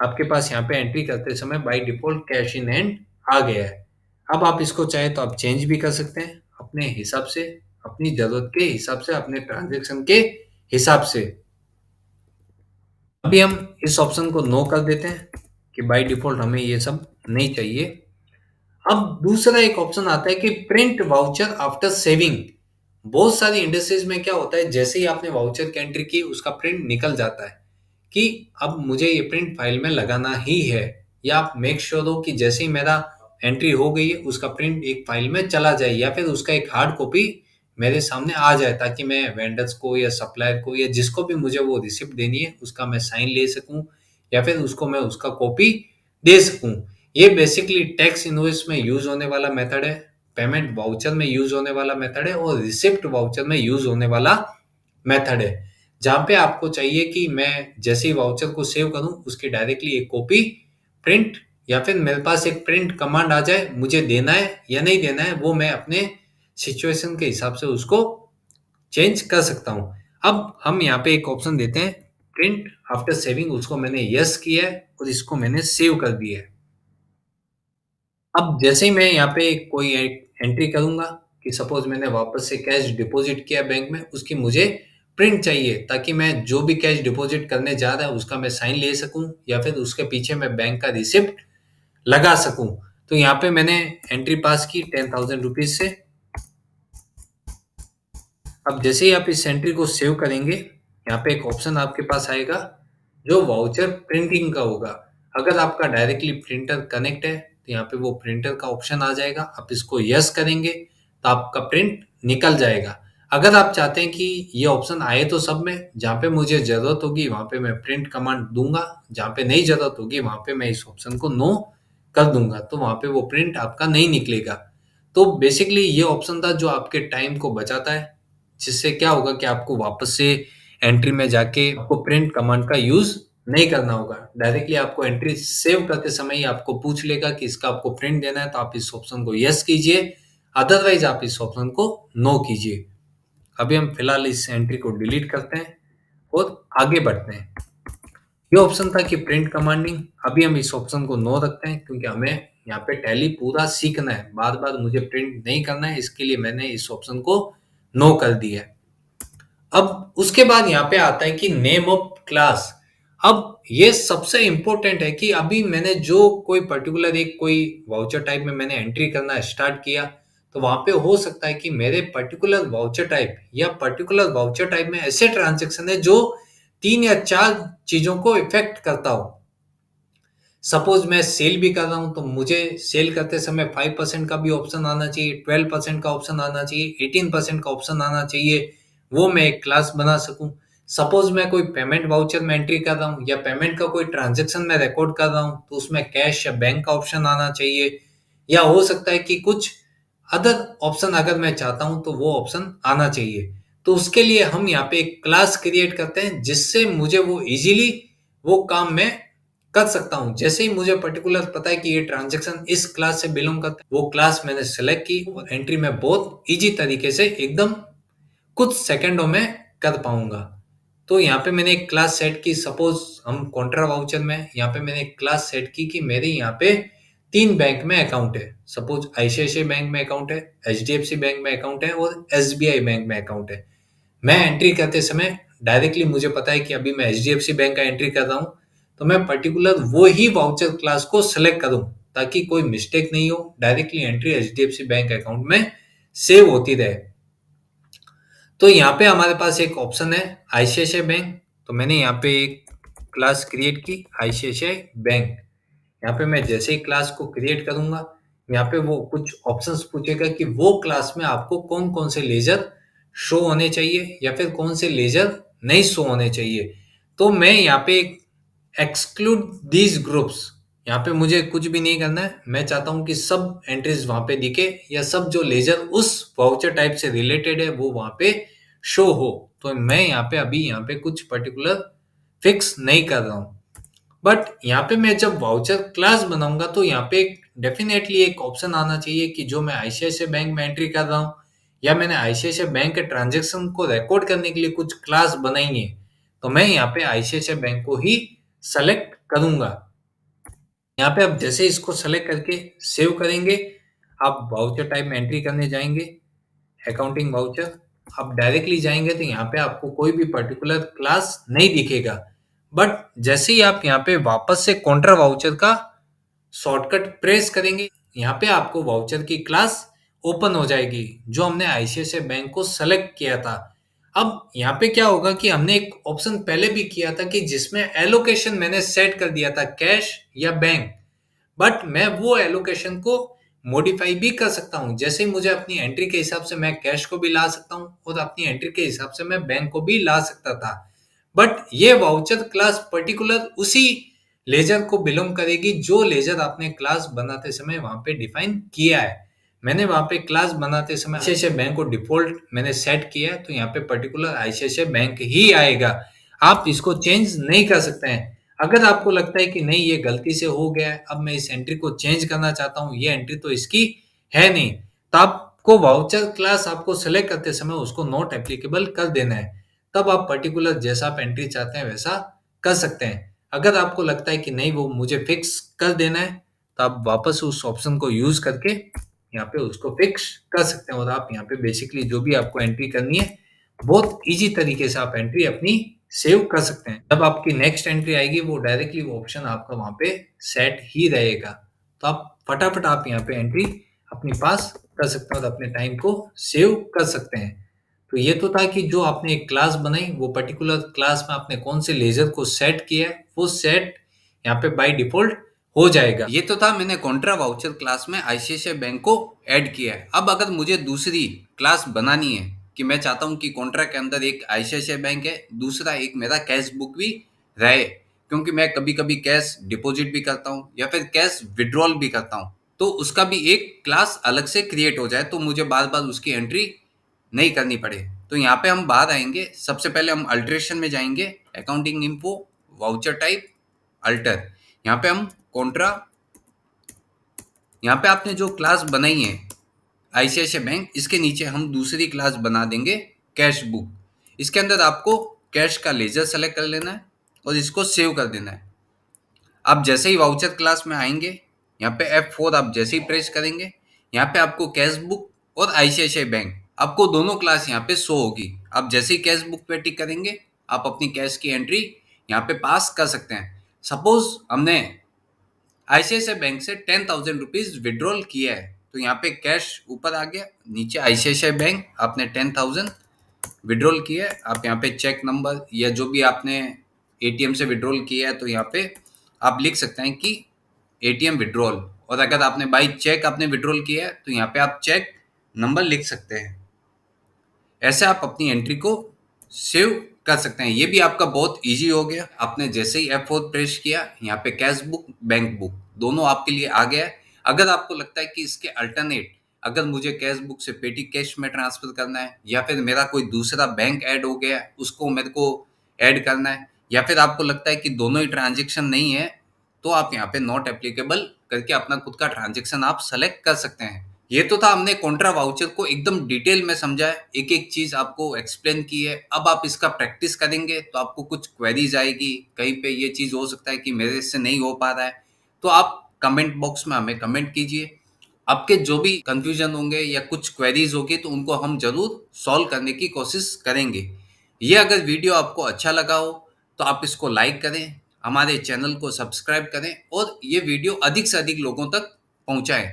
आपके पास यहाँ पे एंट्री करते समय by default cash in hand आ गया है। अब आप इसको चाहे तो आप चेंज भी कर सकते हैं अपने हिसाब से, अपनी जरूरत के हिसाब से, अपने ट्रांजेक्शन के हिसाब से। अभी हम इस ऑप्शन को नो कर देते हैं कि बाय डिफॉल्ट हमें ये सब नहीं चाहिए। अब दूसरा एक ऑप्शन आता है कि प्रिंट वाउचर आफ्टर सेविंग। बहुत सारी इंडस्ट्रीज में क्या होता है, जैसे ही आपने वाउचर की एंट्री की उसका प्रिंट निकल जाता है कि अब मुझे ये प्रिंट फाइल में लगाना ही है, या आप मेक श्योर हो कि जैसे ही मेरा एंट्री हो गई है उसका प्रिंट एक फाइल में चला जाए या फिर उसका एक हार्ड कॉपी मेरे सामने आ जाए, ताकि मैं वेंडर्स को या सप्लायर को या जिसको भी मुझे वो रिसिप्ट देनी है उसका मैं साइन ले सकूं, या फिर उसको मैं उसका कॉपी दे सकूं। ये बेसिकली टैक्स इनवॉइस में यूज होने वाला मेथड है, पेमेंट वाउचर में यूज होने वाला मेथड है और रिसिप्ट वाउचर में यूज होने वाला मेथड है। जहाँ पे आपको चाहिए कि मैं जैसे ही वाउचर को सेव करूं उसकी डायरेक्टली एक कॉपी प्रिंट, या फिर मेरे पास एक प्रिंट कमांड आ जाए, मुझे देना है या नहीं देना है वो मैं अपने सिचुएशन के हिसाब से उसको चेंज कर सकता हूं। अब हम यहाँ पे एक ऑप्शन देते हैं प्रिंट आफ्टर सेविंग, उसको मैंने यस किया है और इसको मैंने सेव कर दिया है। अब जैसे ही मैं यहाँ पे कोई एक एंट्री करूंगा कि सपोज मैंने वापस से कैश डिपॉजिट किया बैंक में, उसकी मुझे प्रिंट चाहिए ताकि मैं जो भी कैश डिपॉजिट करने जा रहा है उसका मैं साइन ले सकूं या फिर उसके पीछे मैं बैंक का रिसिप्ट लगा सकूं। तो यहाँ पे मैंने एंट्री पास की 10,000 रुपीज से। अब जैसे ही आप इस एंट्री को सेव करेंगे, यहाँ पे एक ऑप्शन आपके पास आएगा जो वाउचर प्रिंटिंग का होगा। अगर आपका डायरेक्टली प्रिंटर कनेक्ट है तो यहाँ पे वो प्रिंटर का ऑप्शन आ जाएगा, आप इसको यस करेंगे तो आपका प्रिंट निकल जाएगा। अगर आप चाहते हैं कि ये ऑप्शन आए तो सब में, जहाँ पे मुझे जरूरत होगी वहां पे मैं प्रिंट कमांड दूंगा, जहाँ पे नहीं जरूरत होगी वहां पे मैं इस ऑप्शन को नो कर दूंगा, तो वहां पे वो प्रिंट आपका नहीं निकलेगा। तो बेसिकली ये ऑप्शन था जो आपके टाइम को बचाता है, जिससे क्या होगा कि आपको वापस से एंट्री में जाके आपको प्रिंट कमांड का यूज नहीं करना होगा। डायरेक्टली आपको एंट्री सेव करते समय ही आपको पूछ लेगा कि इसका आपको प्रिंट देना है, तो आप इस ऑप्शन को यस कीजिए, अदरवाइज आप इस ऑप्शन को नो कीजिए। अभी हम फिलहाल इस एंट्री को डिलीट करते हैं और आगे बढ़ते हैं। ये ऑप्शन था कि प्रिंट कमांडिंग, अभी हम इस ऑप्शन को नो रखते हैं क्योंकि हमें यहाँ पे टैली पूरा सीखना है, बार बार मुझे प्रिंट नहीं करना है, इसके लिए मैंने इस ऑप्शन को नो कर दिया है। अब उसके बाद यहाँ पे आता है कि नेम ऑफ क्लास। अब ये सबसे इंपॉर्टेंट है कि अभी मैंने जो कोई पर्टिकुलर एक कोई वाउचर टाइप में मैंने एंट्री करना स्टार्ट किया, तो वहां पे हो सकता है कि मेरे पर्टिकुलर वाउचर टाइप या पर्टिकुलर वाउचर टाइप में ऐसे ट्रांजेक्शन है जो 3 या 4 चीजों को इफेक्ट करता हो। सपोज मैं सेल भी कर रहा हूं तो मुझे सेल करते समय 5% का भी ऑप्शन आना चाहिए, 12% का ऑप्शन आना चाहिए, 18% का ऑप्शन आना चाहिए, वो मैं एक क्लास बना सकूं। सपोज मैं कोई पेमेंट वाउचर में एंट्री कर रहा हूं या पेमेंट का कोई ट्रांजेक्शन में रिकॉर्ड कर रहा हूं तो उसमें कैश या बैंक का ऑप्शन आना चाहिए, या हो सकता है कि कुछ अदर ऑप्शन अगर मैं चाहता हूं तो वो ऑप्शन आना चाहिए। तो उसके लिए हम यहाँ पे एक क्लास क्रिएट करते हैं जिससे मुझे वो इजीली वो काम मैं कर सकता हूँ। जैसे ही मुझे पर्टिकुलर पता है कि ये ट्रांजेक्शन इस क्लास से बिलोंग करता है, वो क्लास मैंने सेलेक्ट की और एंट्री में बहुत इजी तरीके से एकदम कुछ सेकंडों में कर पाऊंगा। तो यहाँ पे मैंने एक क्लास सेट की, सपोज हम कॉन्ट्रा वाउचर में यहाँ पे मैंने एक क्लास सेट की कि मेरे यहाँ पे 3 बैंक में अकाउंट है। सपोज आईसीआईसीआई बैंक में अकाउंट है, एचडीएफसी बैंक में अकाउंट है और एसबीआई बैंक में अकाउंट है। मैं एंट्री करते समय डायरेक्टली मुझे पता है कि अभी मैं एचडीएफसी बैंक का एंट्री कर रहा हूँ, तो मैं पर्टिकुलर वो ही वाउचर क्लास को सेलेक्ट करूं ताकि कोई मिस्टेक नहीं हो, directly entry HDFC bank account में सेव होती रहे। तो यहाँ पे हमारे पास एक ऑप्शन है आईसीआईसीआई बैंक। तो मैंने यहाँ पे एक क्लास क्रिएट की आईसीआईसीआई बैंक। यहाँ पे मैं जैसे ही क्लास को क्रिएट करूंगा, यहाँ पे वो कुछ ऑप्शंस पूछेगा कि वो क्लास में आपको कौन कौन से लेजर शो होने चाहिए या फिर कौन से लेजर नहीं शो होने चाहिए। तो मैं यहाँ पे एक्सक्लूड दीज ग्रुप्स, यहाँ पे मुझे कुछ भी नहीं करना है। मैं चाहता हूँ कि सब एंट्रीज वहां पे दिखे या सब जो लेजर उस वाउचर टाइप से रिलेटेड है वो वहां पे शो हो। तो मैं यहाँ पे अभी यहाँ पे कुछ पर्टिकुलर फिक्स नहीं कर रहा हूँ। बट यहाँ पे मैं जब वाउचर क्लास बनाऊंगा तो यहाँ पे डेफिनेटली एक ऑप्शन आना चाहिए कि जो मैं आईसीआईसीआई बैंक में एंट्री कर रहा हूँ या मैंने आईसीआईसीआई बैंक के ट्रांजेक्शन को रिकॉर्ड करने के लिए कुछ क्लास बनाई है, तो मैं यहाँ पे आईसीआईसीआई बैंक को ही सेलेक्ट करूंगा। यहाँ पे आप जैसे इसको सेलेक्ट करके सेव करेंगे, आप वाउचर टाइप में एंट्री करने जाएंगे, अकाउंटिंग वाउचर, आप डायरेक्टली जाएंगे तो यहाँ पे आपको कोई भी पर्टिकुलर क्लास नहीं दिखेगा। बट जैसे ही आप यहाँ पे वापस से काउंटर वाउचर का शॉर्टकट प्रेस करेंगे, यहाँ पे आपको वाउचर की क्लास ओपन हो जाएगी जो हमने आईसीआईसीआई बैंक को सेलेक्ट किया था। अब यहाँ पे क्या होगा कि हमने एक ऑप्शन पहले भी किया था कि जिसमें एलोकेशन मैंने सेट कर दिया था कैश या बैंक। बट मैं वो एलोकेशन को मॉडिफाई भी कर सकता हूँ। जैसे ही मुझे अपनी एंट्री के हिसाब से मैं कैश को भी ला सकता हूँ और अपनी एंट्री के हिसाब से मैं बैंक को भी ला सकता था। बट ये वाउचर क्लास पर्टिकुलर उसी लेजर को बिलोंग करेगी जो लेजर आपने क्लास बनाते समय वहां पे डिफाइन किया है। मैंने वहां पे क्लास बनाते समय आईसीआईसीआई बैंक को डिफॉल्ट मैंने सेट किया है, तो यहाँ पे पर्टिकुलर आईसीआईसीआई बैंक ही आएगा। आप इसको चेंज नहीं कर सकते हैं। अगर आपको लगता है कि नहीं ये गलती से हो गया है, अब मैं इस एंट्री को चेंज करना चाहता हूँ, ये एंट्री तो इसकी है नहीं, तो आपको वाउचर क्लास आपको सेलेक्ट करते समय उसको नॉट एप्लीकेबल कर देना है। तब आप पर्टिकुलर जैसा आप एंट्री चाहते हैं वैसा कर सकते हैं। अगर आपको लगता है कि नहीं वो मुझे फिक्स कर देना है, तो आप वापस उस ऑप्शन को यूज करके यहाँ पे उसको फिक्स कर सकते हैं और आप यहाँ पे बेसिकली जो भी आपको एंट्री करनी है बहुत इजी तरीके से आप एंट्री अपनी सेव कर सकते हैं। जब आपकी नेक्स्ट एंट्री आएगी वो डायरेक्टली वो ऑप्शन आपका वहां पे सेट ही रहेगा। तो आप फटाफट आप यहाँ पे एंट्री अपनी पास कर सकते हैं और अपने टाइम को सेव कर सकते हैं। तो ये तो था कि जो आपने एक क्लास बनाई वो पर्टिकुलर क्लास में आपने कौन से लेजर को सेट किया है वो सेट यहाँ पे बाय डिफॉल्ट हो जाएगा। ये तो था मैंने कॉन्ट्रा वाउचर क्लास में आईसीआईसीआई बैंक को ऐड किया है। अब अगर मुझे दूसरी क्लास बनानी है कि मैं चाहता हूं कि कॉन्ट्रा के अंदर एक आईसीआईसीआई बैंक है, दूसरा एक मेरा कैश बुक भी रहे, क्योंकि मैं कभी कभी कैश डिपॉजिट भी करता हूं या फिर कैश विड्रॉल भी करता हूं, तो उसका भी एक क्लास अलग से क्रिएट हो जाए तो मुझे बार बार उसकी एंट्री नहीं करनी पड़े। तो यहाँ पे हम बाहर आएंगे, सबसे पहले हम अल्ट्रेशन में जाएंगे, accounting info, voucher type, alter. यहाँ पे हम कॉन्ट्रा, यहाँ पे आपने जो क्लास बनाई है आईसीआईसीआई बैंक, इसके नीचे हम दूसरी क्लास बना देंगे कैश बुक। इसके अंदर आपको कैश का लेजर सेलेक्ट कर लेना है और इसको सेव कर देना है। आप जैसे ही वाउचर क्लास में आएंगे, यहाँ पे F4 आप जैसे ही प्रेस करेंगे, यहाँ पे आपको कैश बुक और आईसीआईसीआई बैंक आपको दोनों क्लास यहाँ पे शो होगी। आप जैसे ही कैश बुक पे टिक करेंगे, आप अपनी कैश की एंट्री यहाँ पे पास कर सकते हैं। सपोज हमने आईसीआईसीआई बैंक से 10,000 रुपीज विड्रॉल किया है, तो यहाँ पे कैश ऊपर आ गया, नीचे आईसीआईसीआई बैंक आपने 10,000 विड्रॉल किया है। आप यहाँ पे चेक नंबर या जो भी आपने एटीएम से विड्रॉल किया है तो यहाँ पे आप लिख सकते हैं कि एटीएम विड्रॉल, और अगर आपने बाई चेक आपने विड्रॉल किया है तो यहाँ पे आप चेक नंबर लिख सकते हैं। ऐसे आप अपनी एंट्री को सेव कर सकते हैं। ये भी आपका बहुत इजी हो गया। आपने जैसे ही F4 प्रेस किया, यहाँ पे कैश बुक, बैंक बुक दोनों आपके लिए आ गया है। अगर आपको लगता है कि इसके अल्टरनेट, अगर मुझे कैश बुक से पेटी कैश में ट्रांसफर करना है या फिर मेरा कोई दूसरा बैंक ऐड हो गया उसको मेरे को ऐड करना है, या फिर आपको लगता है कि दोनों ही ट्रांजेक्शन नहीं है, तो आप यहाँ पे नॉट एप्लीकेबल करके अपना खुद का ट्रांजेक्शन आप सेलेक्ट कर सकते हैं। ये तो था हमने कॉन्ट्रा वाउचर को एकदम डिटेल में समझा है, एक एक चीज आपको एक्सप्लेन की है। अब आप इसका प्रैक्टिस करेंगे तो आपको कुछ क्वेरीज आएगी, कहीं पे ये चीज हो सकता है कि मेरे से नहीं हो पा रहा है, तो आप कमेंट बॉक्स में हमें कमेंट कीजिए। आपके जो भी कंफ्यूजन होंगे या कुछ क्वेरीज होगी तो उनको हम जरूर सॉल्व करने की कोशिश करेंगे। ये अगर वीडियो आपको अच्छा लगा हो तो आप इसको लाइक करें, हमारे चैनल को सब्सक्राइब करें और ये वीडियो अधिक से अधिक लोगों तक पहुंचाएं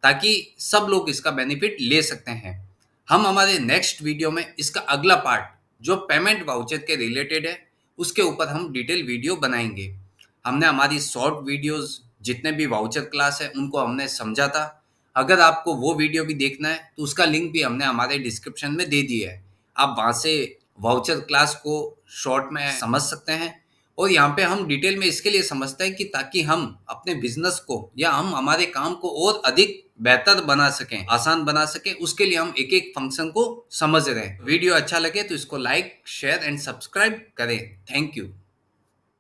ताकि सब लोग इसका बेनिफिट ले सकते हैं। हम हमारे नेक्स्ट वीडियो में इसका अगला पार्ट जो पेमेंट वाउचर के रिलेटेड है उसके ऊपर हम डिटेल वीडियो बनाएंगे। हमने हमारी शॉर्ट वीडियोस जितने भी वाउचर क्लास है उनको हमने समझा था। अगर आपको वो वीडियो भी देखना है तो उसका लिंक भी हमने हमारे डिस्क्रिप्शन में दे दिया है। आप वहाँ से वाउचर क्लास को शॉर्ट में समझ सकते हैं। और यहाँ पे हम डिटेल में इसके लिए समझते हैं कि ताकि हम अपने बिजनेस को या हम हमारे काम को और अधिक बेहतर बना सकें, आसान बना सकें, उसके लिए हम एक एक फंक्शन को समझ रहे हैं। वीडियो अच्छा लगे तो इसको लाइक शेयर एंड सब्सक्राइब करें। Thank you.